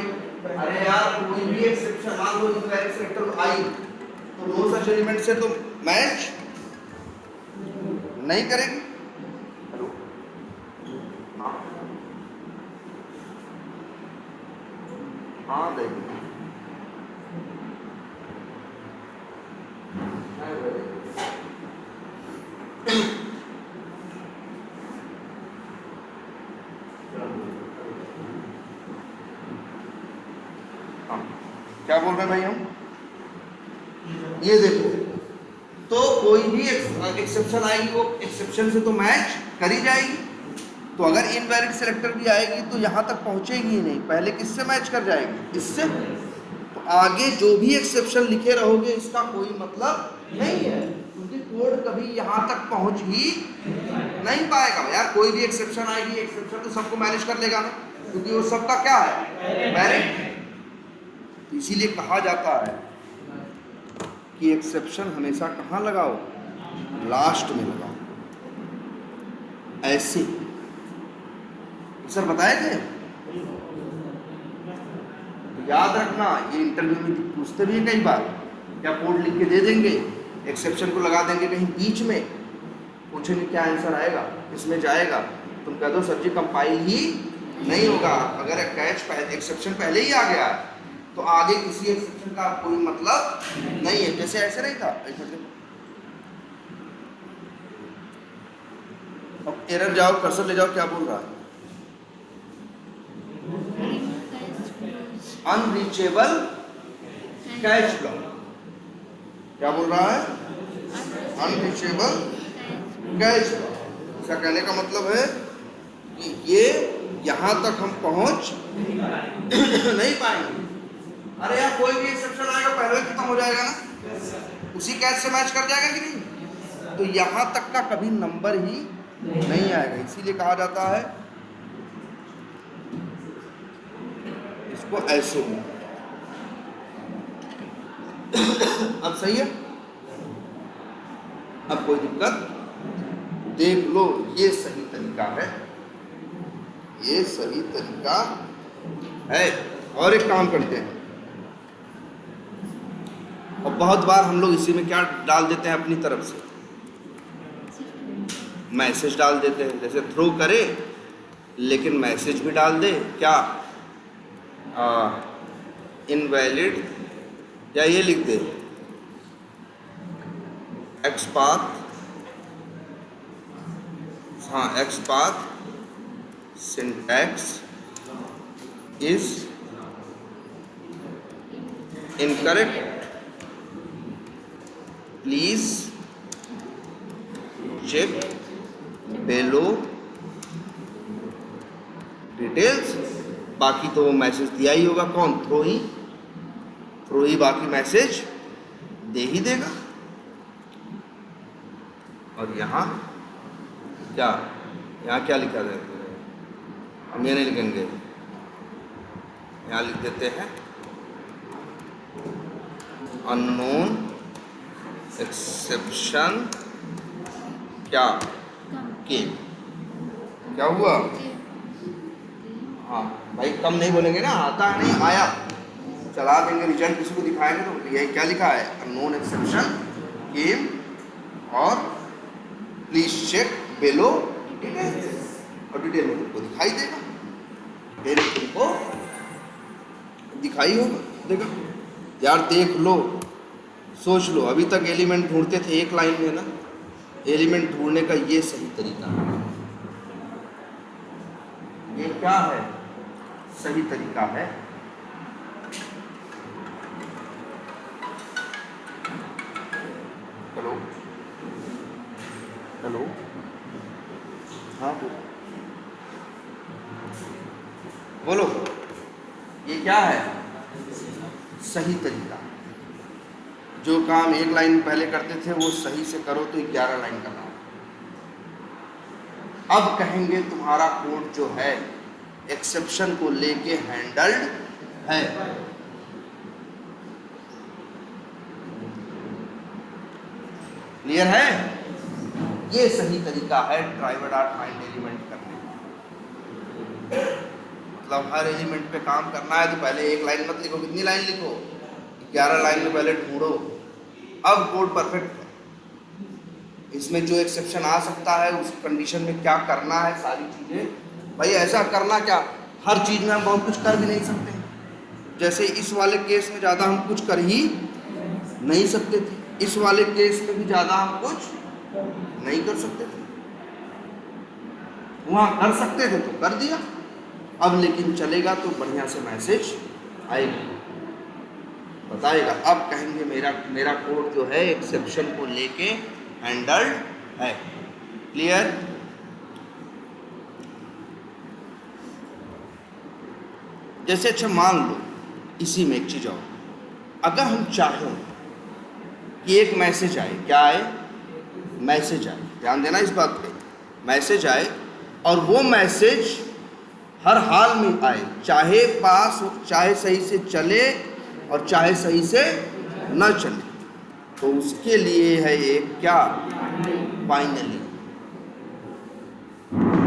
अरे यार कोई भी एक्सेप्शन मान लो इनवैलिड सेलेक्टर आई तो नो सच एलिमेंट से तो मैच नहीं करेगी। हेलो, हाँ देखिए, क्या बोल रहे हैं भाई हम, ये देखो, तो कोई भी एक्सेप्शन आएगी वो एक्सेप्शन से तो मैच कर ही जाएगी। तो अगर इनवैलिड सेलेक्टर भी आएगी तो यहाँ तक पहुँचेगी ही नहीं, पहले किससे मैच कर जाएगी, इससे। तो आगे जो भी एक्सेप्शन लिखे रहोगे इसका कोई मतलब नहीं है, क्योंकि कोड कभी यहाँ तक पहुँच ही नहीं पाएगा। यार कोई भी एक्सेप्शन आएगी, एक्सेप्शन तो सबको मैनेज कर लेगा ना, क्योंकि वो सबका क्या है, पेरेंट। इसीलिए कहा जाता है कि एक्सेप्शन हमेशा कहाँ लगाओ, लास्ट में लगाओ। ऐसे सर बताए थे, याद रखना, ये इंटरव्यू में पूछते भी हैं कई बार, क्या कोड लिख के दे देंगे, एक्सेप्शन को लगा देंगे कहीं बीच में, पूछेंगे क्या आंसर आएगा, किसमें जाएगा, तुम कह दो सर जी कंपाइल ही नहीं होगा। अगर कैच एक्सेप्शन पहले ही आ गया तो आगे किसी एक्सेप्शन का कोई मतलब नहीं है। जैसे ऐसे नहीं था, अब एरर जाओ, कर्सर ले जाओ, क्या बोल रहा है? Unreachable catch block. क्या बोल रहा है? Unreachable catch block. इसका कहने का मतलब है कि ये यहां तक हम पहुंच नहीं पाएंगे। अरे यार कोई भी एक्सेप्शन आएगा पहले खत्म हो जाएगा ना, उसी कैच से मैच कर जाएगा कि नहीं? तो यहां तक का कभी नंबर ही नहीं आएगा। इसीलिए कहा जाता है इसको ऐसे भी। अब सही है? अब कोई दिक्कत? देख लो, ये सही तरीका है, ये सही तरीका है। और एक काम करते हैं, और बहुत बार हम लोग इसी में क्या डाल देते हैं अपनी तरफ से, मैसेज डाल देते हैं। जैसे थ्रो करे लेकिन मैसेज भी डाल दे, क्या इनवैलिड, या ये लिख दे XPath, हाँ XPath syntax is incorrect, please check below details. बाकी तो वो मैसेज दिया ही होगा, कौन? थ्रो ही बाकी मैसेज दे ही देगा। और यहाँ क्या, यहाँ क्या लिखा जाए? हम ये नहीं लिखेंगे, यहाँ लिख देते हैं अननोन एक्सेप्शन क्या के। क्या हुआ? हाँ भाई कम नहीं बोलेंगे ना, आता है नहीं आया, चला देंगे, रिजल्ट किसी को दिखाएंगे तो यही क्या लिखा है, अननोन एक्सेप्शन केम और प्लीज चेक बिलो डिटेल्स। और डिटेल में तुमको दिखाई देगा, डिटेल में तुमको दिखाई होगा देगा। यार देख लो, सोच लो, अभी तक एलिमेंट ढूंढते थे एक लाइन में ना, एलिमेंट ढूंढने का ये सही तरीका है। ये क्या है? सही तरीका है। हेलो हेलो, हाँ बोलो, ये क्या है? सही तरीका। जो काम एक लाइन पहले करते थे वो सही से करो तो 11 लाइन करना। अब कहेंगे तुम्हारा कोड जो है एक्सेप्शन को लेके हैंडल्ड है। क्लियर है? ये सही तरीका है ड्राइवर डॉट फाइंड एलिमेंट करने का। मतलब हर एलिमेंट पे काम करना है तो पहले एक लाइन मत लिखो, कितनी लाइन लिखो? 11 लाइन में पहले ढूंढो। अब कोड परफेक्ट है। इसमें जो एक्सेप्शन आ सकता है उस कंडीशन में क्या करना है, सारी चीज़ें भाई ऐसा करना। क्या हर चीज़ में हम बहुत कुछ कर भी नहीं सकते। जैसे इस वाले केस में ज़्यादा हम कुछ कर ही नहीं सकते थे, इस वाले केस में भी ज़्यादा हम कुछ नहीं कर सकते थे। वहाँ कर सकते थे तो कर दिया, अब लेकिन चलेगा तो बढ़िया से मैसेज आएगा, बताएगा। अब कहेंगे मेरा कोड जो है एक्सेप्शन को लेके हैंडल्ड है। क्लियर? जैसे अच्छा मान लो इसी में एक चीज और, अगर हम चाहें कि एक मैसेज आए, क्या आए? मैसेज आए, ध्यान देना इस बात पे, मैसेज आए और वो मैसेज हर हाल में आए, चाहे पास चाहे सही से चले और चाहे सही से न चले, तो उसके लिए है एक क्या? फाइनली।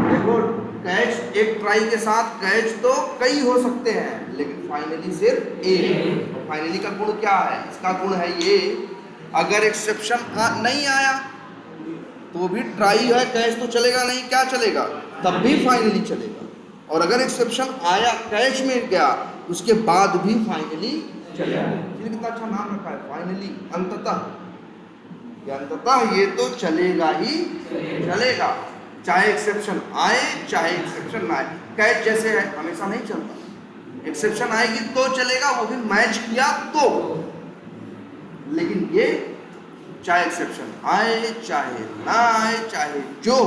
देखो कैच एक ट्राई के साथ कैच तो कई हो सकते हैं, लेकिन फाइनली सिर्फ एक। और फाइनली का गुण क्या है? इसका गुण है ये, अगर एक्सेप्शन नहीं आया तो भी ट्राई है, कैच तो चलेगा नहीं, क्या चलेगा, तब भी फाइनली चलेगा। और अगर एक्सेप्शन आया, कैच में गया, उसके बाद भी फाइनली चलेगा। कितना अच्छा नाम रखा है, फाइनली, अंततः। ये अंततः ये तो चलेगा ही चलेगा, चाहे एक्सेप्शन आए चाहे एक्सेप्शन ना आए। कैच जैसे है हमेशा नहीं चलता, एक्सेप्शन आएगी तो चलेगा, वो भी मैच किया तो। लेकिन ये चाहे एक्सेप्शन आए चाहे ना आए, चाहे जो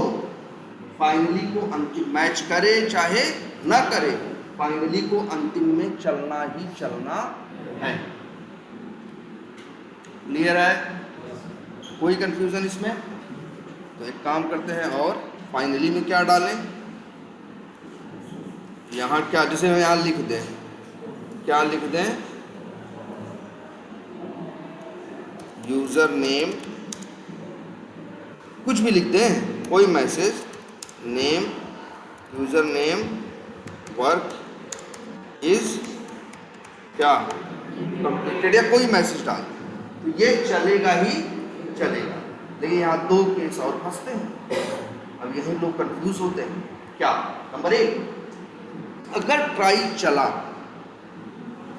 फाइनली को अंतिम मैच करे चाहे ना करे, फाइनली को अंतिम में चलना ही चलना है। क्लियर है? कोई कंफ्यूजन इसमें? तो एक काम करते हैं, और फाइनली में क्या डालें, यहाँ क्या, जैसे हम यहाँ लिख दें, क्या लिख दें, यूजर नेम, कुछ भी लिख दें, कोई message, name, user name, work is क्या कंप्लीटेड, या कोई मैसेज डाल, तो ये चलेगा ही चलेगा। लेकिन यहाँ दो केस और फंसते हैं, अब यही लोग कंफ्यूज होते हैं। क्या? नंबर एक, अगर ट्राई चला,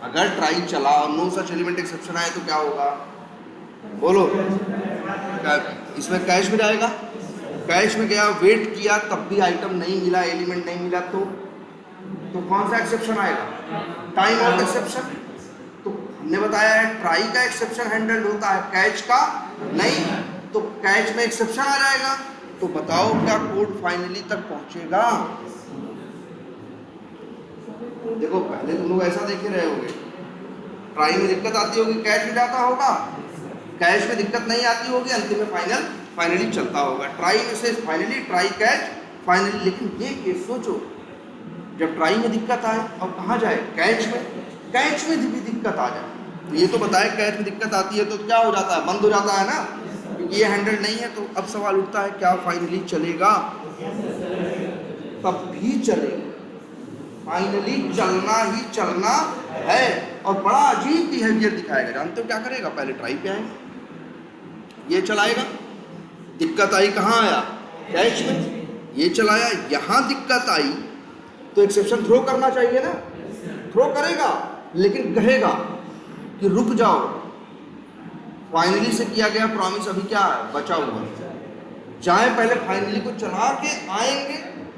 अगर ट्राई चला और नो सच एलिमेंट एक्सेप्शन आए तो क्या होगा, बोलो? इसमें कैश में जाएगा, कैश में गया, वेट किया, तब भी आइटम नहीं मिला, एलिमेंट नहीं मिला, तो कौन सा एक्सेप्शन आएगा, टाइम आउट एक्सेप्शन। तो हमने बताया है ट्राई का एक्सेप्शन हैंडल होता है, कैच का नहीं, तो कैच में एक्सेप्शन आ जाएगा। तो बताओ क्या कोड फाइनली तक पहुंचेगा? देखो पहले तुम लोग ऐसा देख ही रहे होगे, ट्राई में दिक्कत आती होगी, कैच में जाता होगा, कैच में दिक्कत नहीं आती होगी, अंतिम में फाइनली चलता होगा। ट्राई में से फाइनली, ट्राई कैच फाइनली। लेकिन ये केस सोचो, जब ट्राई में दिक्कत आए और कहाँ जाए, कैच में भी दिक्कत आ जाए, तो ये तो बताए कैच में दिक्कत आती है तो क्या हो जाता है, बंद हो जाता है ना, क्योंकि ये हैंडल नहीं है। तो अब सवाल उठता है, क्या फाइनली चलेगा? तब भी चलेगा, फाइनली चलना ही चलना है। और बड़ा अजीब बिहेवियर दिखाएगा, जानते हो क्या करेगा, पहले ट्राई पे आएगा, ये चलाएगा, दिक्कत आई, कहाँ आया, कैच में, ये चलाया, यहाँ दिक्कत आई, तो एक्सेप्शन थ्रो करना चाहिए ना, थ्रो करेगा, लेकिन कहेगा कि रुक जाओ, फाइनली से किया गया प्रॉमिस अभी क्या है, बचा हुआ। चाहे पहले फाइनली को चला के आएंगे,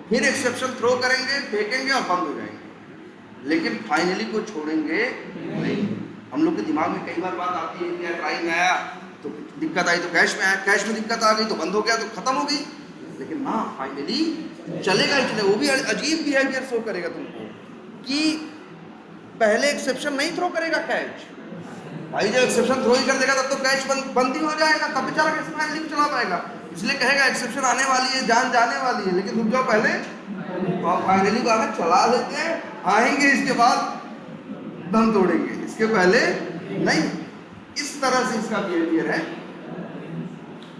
फिर एक्सेप्शन थ्रो करेंगे, फेंकेंगे और बंद हो जाएंगे, लेकिन फाइनली को छोड़ेंगे नहीं। हम लोग के दिमाग में कई बार बात आती है कि ट्राई में आया तो दिक्कत आई तो कैश में आया, कैश में दिक्कत आ गई तो बंद हो गया तो खत्म हो गई। लेकिन हाँ, फाइनली चलेगा ही चलेगा। वो भी अजीब बिहेवियर शो करेगा तुमको कि पहले एक्सेप्शन नहीं थ्रो करेगा कैच, भाई जब एक्सेप्शन थ्रो ही कर देगा तब तो कैच बंद ही हो जाएगा, तब बेचारा कैसे फाइनली भी चला पाएगा। इसलिए कहेगा एक्सेप्शन आने वाली है, जान जाने वाली है, लेकिन रुक जाओ पहले, तो आप फाइनली को आकर चला लेते हैं, आएंगे इसके बाद दम तोड़ेंगे, इसके पहले नहीं। इस तरह से इसका बिहेवियर है।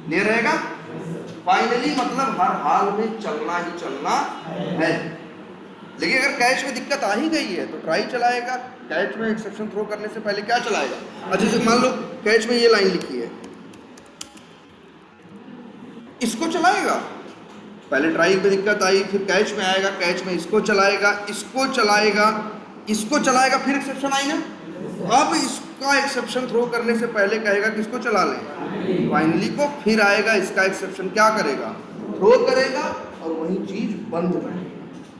क्लियर रहेगा? फाइनली मतलब हर हाल में चलना ही चलना है। लेकिन अगर कैच में दिक्कत आ ही गई है तो ट्राई चलाएगा, कैच में एक्सेप्शन थ्रो करने से पहले क्या चलाएगा। अच्छा से मान लो कैच में ये लाइन लिखी है, इसको चलाएगा, पहले ट्राई में दिक्कत आई, फिर कैच में आएगा, कैच में इसको चलाएगा, इसको चलाएगा, इसको चलाएगा, फिर एक्सेप्शन आई ना, अब इसका एक्सेप्शन थ्रो करने से पहले कहेगा कि इसको चला लें फाइनली को, फिर आएगा इसका एक्सेप्शन क्या करेगा, थ्रो करेगा और वही चीज बंद रहेगी।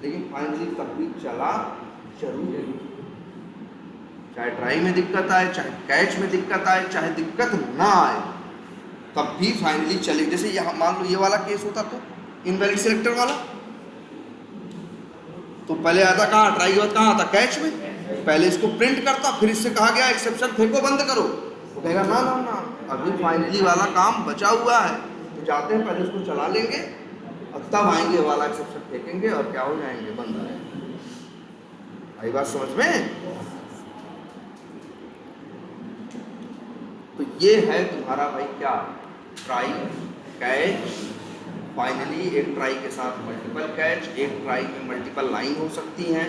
लेकिन फाइनली तब भी चला जरूर है, चाहे ट्राई में दिक्कत आए, चाहे कैच में दिक्कत आए, चाहे दिक्कत ना आए, तब भी फाइनली चले। जैसे यहाँ मान लो ये वाला केस होता तो इनवैलिड सिलेक्टर वाला, तो पहले आता कहाँ, ट्राई के बाद कहाँ आता, कैच में, पहले इसको प्रिंट करता, फिर इससे कहा गया एक्सेप्शन फेंको, बंद करो, तो कहेगा ना ना ना, अभी फाइनली वाला काम बचा हुआ है, तो जाते हैं पहले इसको चला लेंगे और तब आएंगे वाला एक्सेप्शन फेंकेंगे और क्या हो जाएंगे, बंद हो जाएंगे। आई बात समझ में? तो ये है तुम्हारा भाई क्या, ट्राई, कैच, फाइनली एक ट्राई के साथ मल्टीपल कैच, एक ट्राई में मल्टीपल लाइन हो सकती हैं,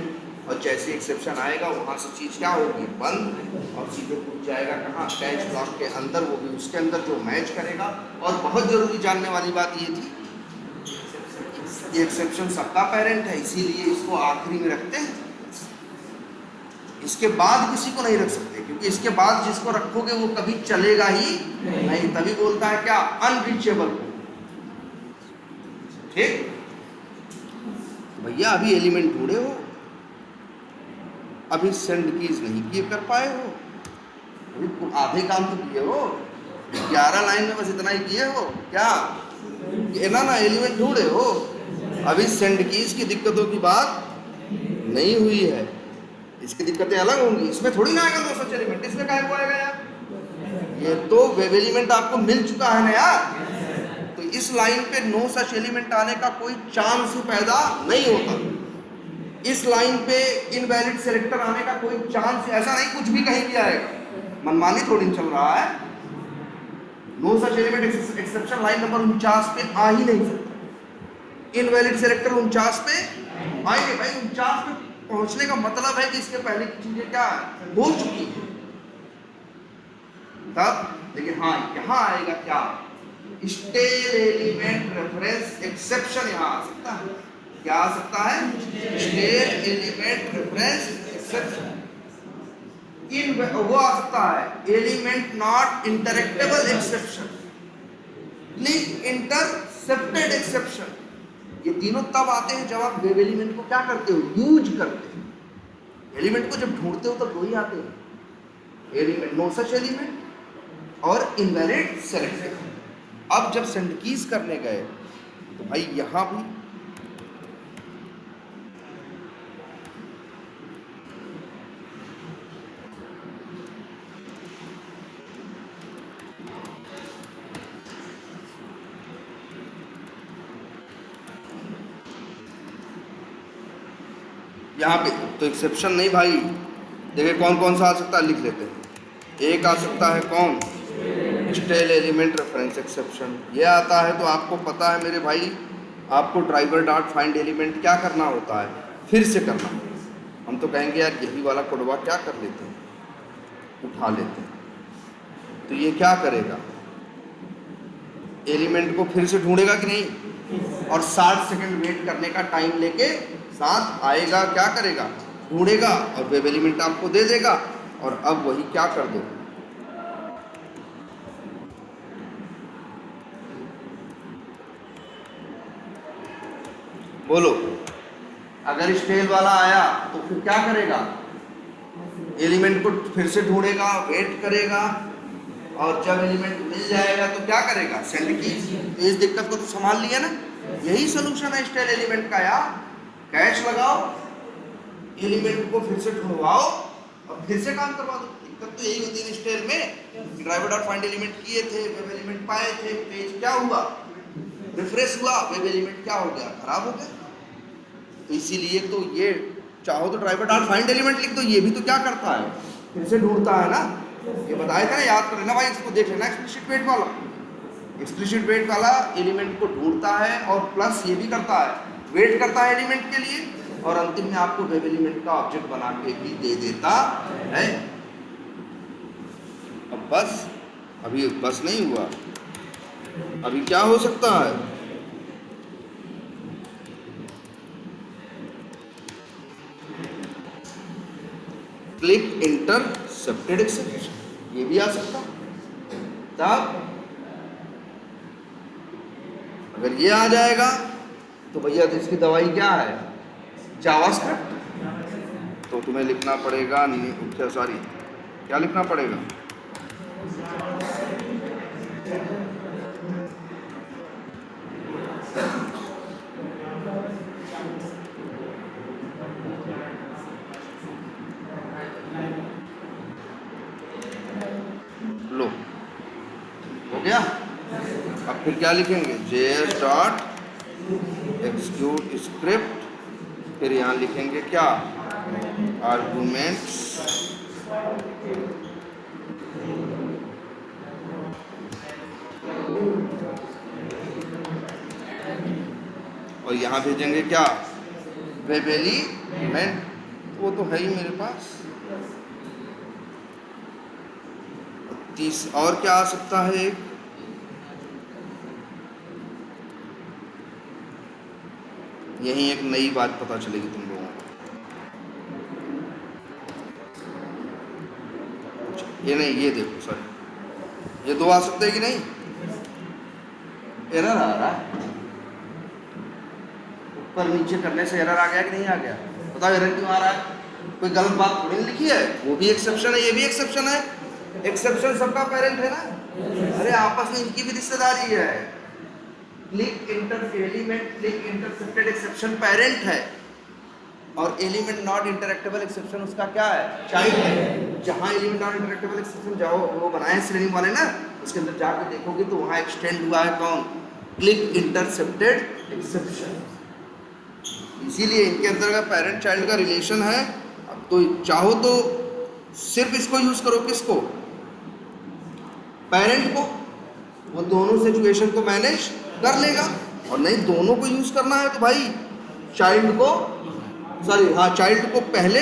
और जैसे एक्सेप्शन आएगा वहाँ से चीज़ क्या होगी, बंद, और सीधे कूद जाएगा कहाँ, कैच ब्लॉक के अंदर, वो भी उसके अंदर जो मैच करेगा। और बहुत ज़रूरी जानने वाली बात ये थी, ये एक्सेप्शन सबका पेरेंट है, इसीलिए इसको आखिरी में रखते हैं, इसके बाद किसी को नहीं रख सकते, क्योंकि इसके बाद जिसको रखोगे वो कभी चलेगा ही नहीं। तभी बोलता है क्या, अनरीचेबल। ठीक, भैया अभी एलिमेंट ढूंढे हो, अभी सेंड कीज नहीं किए कर पाए हो, अभी आधे काम तो किए हो, 11 लाइन में बस इतना ही किए हो क्या, ना एलिमेंट ढूंढे हो, अभी सेंड कीज की दिक्कतों की बात नहीं हुई है, इसकी दिक्कतें अलग होंगी। इसमें थोड़ी ना आएगा 200 एलिमेंट, इसमें क्या आएगा यार, ये तो वेब एलिमेंट आपको मिल चुका है ना यार, तो इस लाइन पे नो सच एलिमेंट आने का कोई चांस ही पैदा नहीं होता। इस लाइन पे इनवैलिड सेलेक्टर आने का कोई चांस, ऐसा नहीं कुछ भी कहीं भी आएगा, मनमानी थोड़ी चल रहा है। No such element exception line number 49 पे आ ही नहीं सकता, इनवैलिड सेलेक्टर 49 पे आएंगे भाई। 49 पे पहुंचने का मतलब है कि इसके पहले की चीजें क्या हो चुकी है तब। लेकिन हाँ यहाँ आएगा क्या, स्टेल एलिमेंट रेफरेंस एक्सेप्शन यहाँ आ सकता है। क्या आ सकता है, स्टेल एलिमेंट रेफरेंस एक्सेप्शन। इन वो आ सकता है element not interactable exception, click intercepted exception. ये तीनों तब आते हैं जब आप वेब एलिमेंट को क्या करते हो, यूज करते हो। एलिमेंट को जब ढूंढते हो तो दो ही आते हैं, एलिमेंट नो सच एलिमेंट और इनवैलिड सेलेक्टर। अब जब सेंड कीज करने गए तो भाई यहां भी यहाँ पे तो एक्सेप्शन नहीं भाई, देखिए कौन कौन सा आ सकता है, लिख लेते हैं। एक आ सकता है कौन, स्टेल एलिमेंट रेफरेंस एक्सेप्शन। ये आता है तो आपको पता है मेरे भाई, आपको ड्राइवर डॉट फाइंड एलिमेंट क्या करना होता है, फिर से करना। हम तो कहेंगे यार यही वाला कोडवा क्या कर लेते हैं, उठा लेते हैं। तो ये क्या करेगा, एलिमेंट को फिर से ढूंढेगा कि नहीं, और 60 सेकंड वेट करने का टाइम लेके साथ आएगा, क्या करेगा, ढूंढेगा और वेब एलिमेंट आपको दे देगा। और अब वही क्या कर दो, बोलो, अगर स्टेल वाला आया तो फिर क्या करेगा, एलिमेंट को फिर से ढूंढेगा, वेट करेगा, और जब एलिमेंट मिल जाएगा तो क्या करेगा, सेंड कीज। तो इस दिक्कत को तो संभाल लिया ना, यही सोल्यूशन है स्टेल एलिमेंट का यार। कैच लगाओ, एलिमेंट को फिर से ढूंढवाओ और फिर से काम करवा दो। दिक्कत तो यही होती है स्टेल में, ड्राइवर डॉट फाइंड एलिमेंट किए थे, वेब एलिमेंट पाए थे, पेज क्या हुआ, रिफ्रेश हुआ, वेब एलिमेंट क्या हो गया, खराब हो गया। तो इसीलिए तो ये चाहो तो ड्राइवर डॉट फाइंड एलिमेंट लिख दो, ये भी तो क्या करता है, फिर से ढूंढता है ना। ये बताया था ना, याद कर लेना भाई, इसको देख लेना, एक्सप्लिसिट वेट वाला। एक्सप्लिसिट वेट वाला एलिमेंट को ढूंढता है और प्लस ये भी करता है, वेट करता है एलिमेंट के लिए, और अंतिम में आपको वेब एलिमेंट का ऑब्जेक्ट बना के भी दे देता है। अब बस, अभी बस नहीं हुआ, अभी क्या हो सकता है, क्लिक इंटरसेप्टेड एक्सेप्शन, ये भी आ सकता। तब अगर ये आ जाएगा तो भैया तो इसकी दवाई क्या है, जावास्क्रिप्ट। तो तुम्हें लिखना पड़ेगा, सॉरी क्या लिखना पड़ेगा, लो हो गया। अब फिर क्या लिखेंगे, JS डॉट एक्सिक्यूट स्क्रिप्ट, फिर यहाँ लिखेंगे क्या, आर्गुमेंट्स, और यहाँ भेजेंगे क्या, वेब एलिमेंट। वो तो है ही मेरे पास। और क्या आ सकता है एक, यही एक नई बात पता चलेगी तुम लोगों को। ये नहीं, ये देखो सर, ये दो आ सकते हैं कि नहीं? एरर आ रहा है, ऊपर नीचे करने से एरर आ गया कि नहीं आ गया? बताओ एरर क्यों आ रहा है? कोई गलत बात थोड़ी लिखी है, वो भी एक्सेप्शन है, ये भी एक्सेप्शन है। एक्सेप्शन सबका पेरेंट है ना, अरे आपस में इनकी भी रिश्तेदारी है। Click inter element, click intercepted exception parent है, और एलिमेंट नॉट इंटरएक्टेबल एक्सेप्शन उसका क्या है? चाइल्ड है। जहां एलिमेंट नॉट इंटरएक्टेबल एक्सेप्शन जाओ वो बनाए श्रेणी वाले ना, उसके अंदर जाके देखोगे तो वहां एक्सटेंड हुआ है कौन? Click intercepted exception. इसीलिए इनके अंदर का पेरेंट चाइल्ड का रिलेशन है। अब तो चाहो तो सिर्फ इसको यूज करो, किसको? पेरेंट को, वो दोनों सिचुएशन को मैनेज कर लेगा। और नहीं दोनों को यूज करना है तो भाई चाइल्ड को, सॉरी हाँ, चाइल्ड को पहले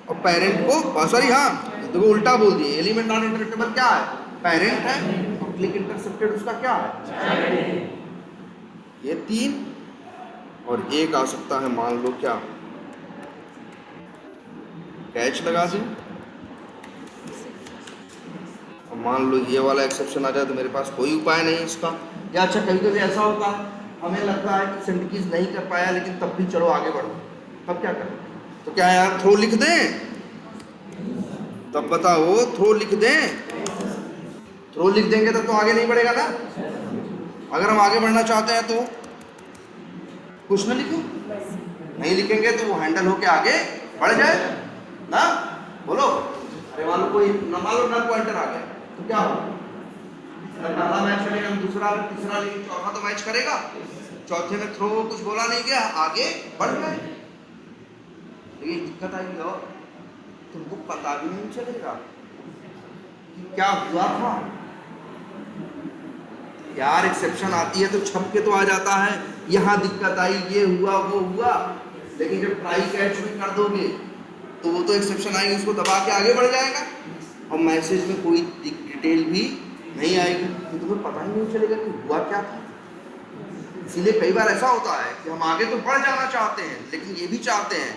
और पेरेंट को, सॉरी हाँ देखो उल्टा बोल दिए। एलिमेंट नॉन इंटरएक्टेबल क्या है? पेरेंट है, और क्लिक इंटरसेप्टेड उसका क्या है? ये तीन। और एक आ सकता है, मान लो क्या, कैच लगा दें, और मान लो ये वाला एक्सेप्शन आ जाए तो मेरे पास कोई उपाय नहीं इसका। या अच्छा कभी कभी ऐसा होता है, हमें लगता है कि सिंटकीज नहीं कर पाया, लेकिन तब भी चलो आगे बढ़ो, तब क्या करें? तो क्या यार थ्रो लिख दें? तब बताओ थ्रो लिख दें? थ्रो लिख देंगे तब तो आगे नहीं बढ़ेगा ना। अगर हम आगे बढ़ना चाहते हैं तो कुछ ना लिखो, नहीं लिखेंगे तो वो हैंडल होके आगे बढ़ जाए ना। बोलो, अरे मान लो कोई मान लो नल पॉइंटर आ गया तो क्या हो? पहला मैच करेगा, दूसरा तीसरा, लेकिन चौथा तो मैच करेगा। चौथे में थ्रो कुछ बोला नहीं गया, आगे बढ़ गए। लेकिन दिक्कत आएगी और तुमको पता भी नहीं चलेगा कि क्या हुआ था। यार एक्सेप्शन आती है तो छप के तो आ जाता है, यहाँ दिक्कत आई, ये हुआ वो हुआ, लेकिन जब ट्राई कैच में कर दोगे तो वो तो एक्सेप्शन आएगी, उसको दबा के आगे बढ़ जाएगा, और मैसेज में कोई डिटेल भी नहीं आएगी, तो तुम्हें पता ही नहीं चलेगा कि हुआ क्या था। इसीलिए कई बार ऐसा होता है कि हम आगे तो बढ़ जाना चाहते हैं, लेकिन ये भी चाहते हैं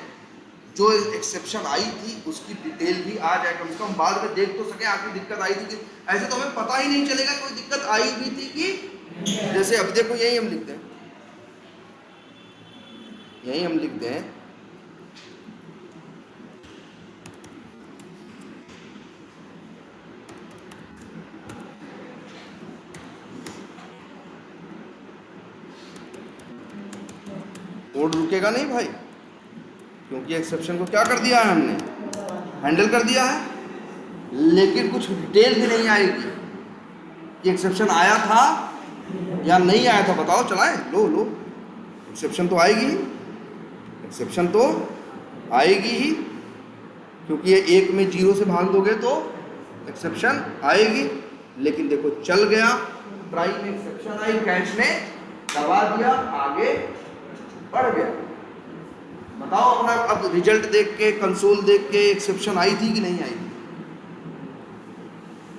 जो एक्सेप्शन आई थी उसकी डिटेल भी आ जाए, कम से कम बाद में देख तो सके आखिर दिक्कत आई थी कि, ऐसे तो हमें पता ही नहीं चलेगा कोई दिक्कत आई भी थी कि। जैसे अब देखो यही हम लिखते हैं, यही हम लिखते हैं कोड रुकेगा नहीं भाई, क्योंकि एक्सेप्शन को क्या कर दिया है हमने? हैंडल कर दिया है। लेकिन कुछ डिटेल भी नहीं आएगी कि एक्सेप्शन आया था या नहीं आया था। बताओ चलाएं, लो लो, एक्सेप्शन तो आएगी, एक्सेप्शन तो आएगी ही, क्योंकि ये एक में जीरो से भाग दोगे तो एक्सेप्शन आएगी। लेकिन देखो चल गया, ट्राई में एक्सेप्शन आई, कैच ने दबा दिया, आगे बढ़ गया। बताओ अपना अब रिजल्ट देख के, कंसोल देख के एक्सेप्शन आई थी कि नहीं आई थी?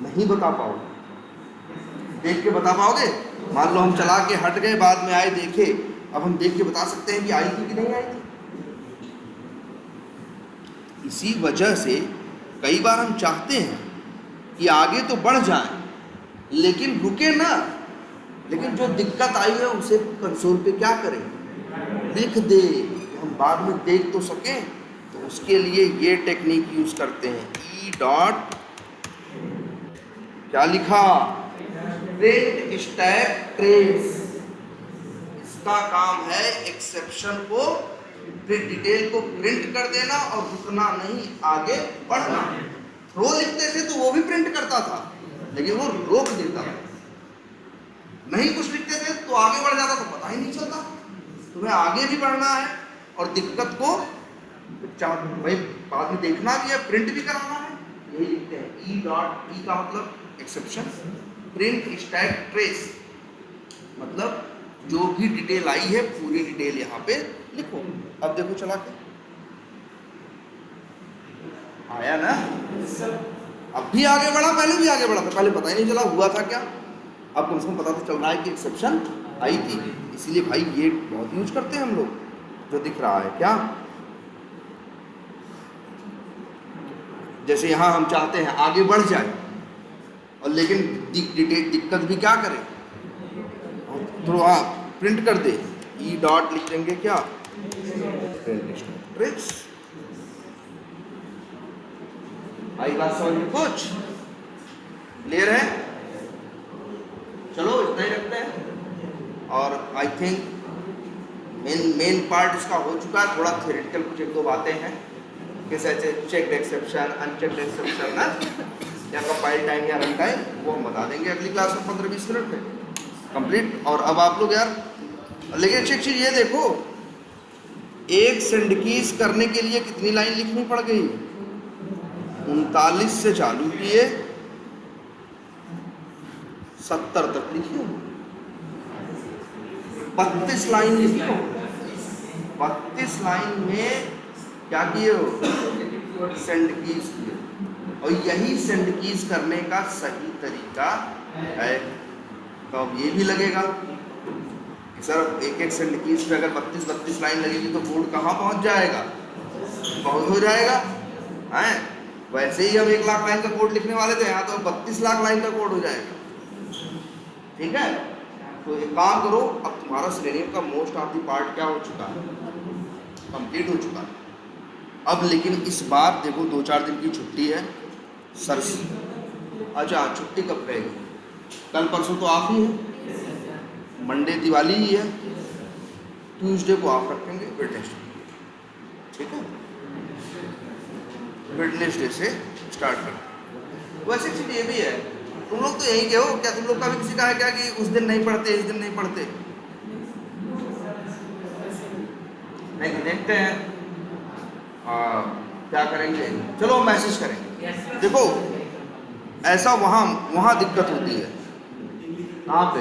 नहीं बता पाओगे। देख के बता पाओगे? मान लो हम चला के हट गए, बाद में आए देखे, अब हम देख के बता सकते हैं कि आई थी कि नहीं आई थी? इसी वजह से कई बार हम चाहते हैं कि आगे तो बढ़ जाए लेकिन रुके ना, लेकिन जो दिक्कत आई है उसे कंसोल पे क्या करें? लिख दे, हम बाद में देख तो सकें। तो उसके लिए ये टेक्निक यूज करते हैं, ई डॉट क्या लिखा? Print stack trace. इसका काम है एक्सेप्शन को, डिटेल को प्रिंट कर देना और रुकना नहीं, आगे बढ़ना। थ्रो लिखते थे तो वो भी प्रिंट करता था, लेकिन वो रोक देता था। नहीं कुछ लिखते थे तो आगे बढ़ जाता, तो पता ही नहीं चलता। तुम्हें आगे भी बढ़ना है और दिक्कत को भाई बाद में देखना भी है, प्रिंट भी कराना है। यही लिखते हैं ई डॉट, ई का मतलब एक्सेप्शन, प्रिंट स्टैक ट्रेस, मतलब जो भी डिटेल आई है पूरी डिटेल यहाँ पे लिखो। अब देखो चला के, आया ना? अब भी आगे बढ़ा, पहले भी आगे बढ़ा था, पहले पता ही नहीं चला हुआ था क्या, अब कम से कम पता तो चल रहा है कि एक्सेप्शन आई थी। इसीलिए भाई ये बहुत यूज करते हैं हम लोग, जो दिख रहा है क्या। जैसे यहाँ हम चाहते हैं आगे बढ़ जाए, और लेकिन दिक्कत भी क्या करें, थोड़ा प्रिंट कर दे, ई डॉट लिख देंगे क्या, ट्रिक्स। आई बात समझ में कुछ क्लियर है? चलो इतना ही रखते हैं। और आई थिंक मेन पार्ट इसका हो चुका है, थोड़ा थ्योरेटिकल कुछ एक दो बातें हैं, कैसे चेक्ड एक्सेप्शन, अनचेक्ड एक्सेप्शन ना, या कंपाइल टाइम या रन टाइम, वो हम बता देंगे अगली क्लास में 15-20 मिनट में कंप्लीट। और अब आप लोग यार, लेकिन एक चीज ये देखो, एक सेंड कीज करने के लिए कितनी लाइन लिखनी पड़ गई, 39 से चालू किए 70 तक लिखिए, 32 लाइन लिखी हो। 32 लाइन में क्या किए हो, सेंड कीज किए। और यही सेंड कीज करने का सही तरीका है। तो अब ये भी लगेगा कि सर एक एक सेंड कीज पे अगर 32 लाइन लगेगी तो कोड कहाँ पहुंच जाएगा, बहुत हो जाएगा हैं। वैसे ही हम 1 लाख लाइन का कोड लिखने वाले थे, यहाँ तो 32 लाख लाइन का कोड हो जाएगा। ठीक है, तो एक काम करो, अब तुम्हारा सिलेनियम का मोस्ट ऑफ द पार्ट क्या हो चुका है, कंप्लीट हो चुका है। अब लेकिन इस बार देखो 2-4 दिन की छुट्टी है सर। अच्छा छुट्टी कब रहेगी, कल परसों तो ऑफ ही है, मंडे दिवाली ही है, ट्यूसडे को ऑफ रखेंगे, वेडनेसडे। ठीक है, वेडनेसडे से स्टार्ट करें। वैसे चीज ये भी है, तुम लोग तो यही के हो क्या, तुम लोग का भी किसी का है क्या कि उस दिन नहीं पढ़ते, इस दिन नहीं पढ़ते? नहीं, देखते हैं क्या करेंगे। चलो मैसेज करेंगे। देखो ऐसा वहाँ दिक्कत होती है, कहाँ पे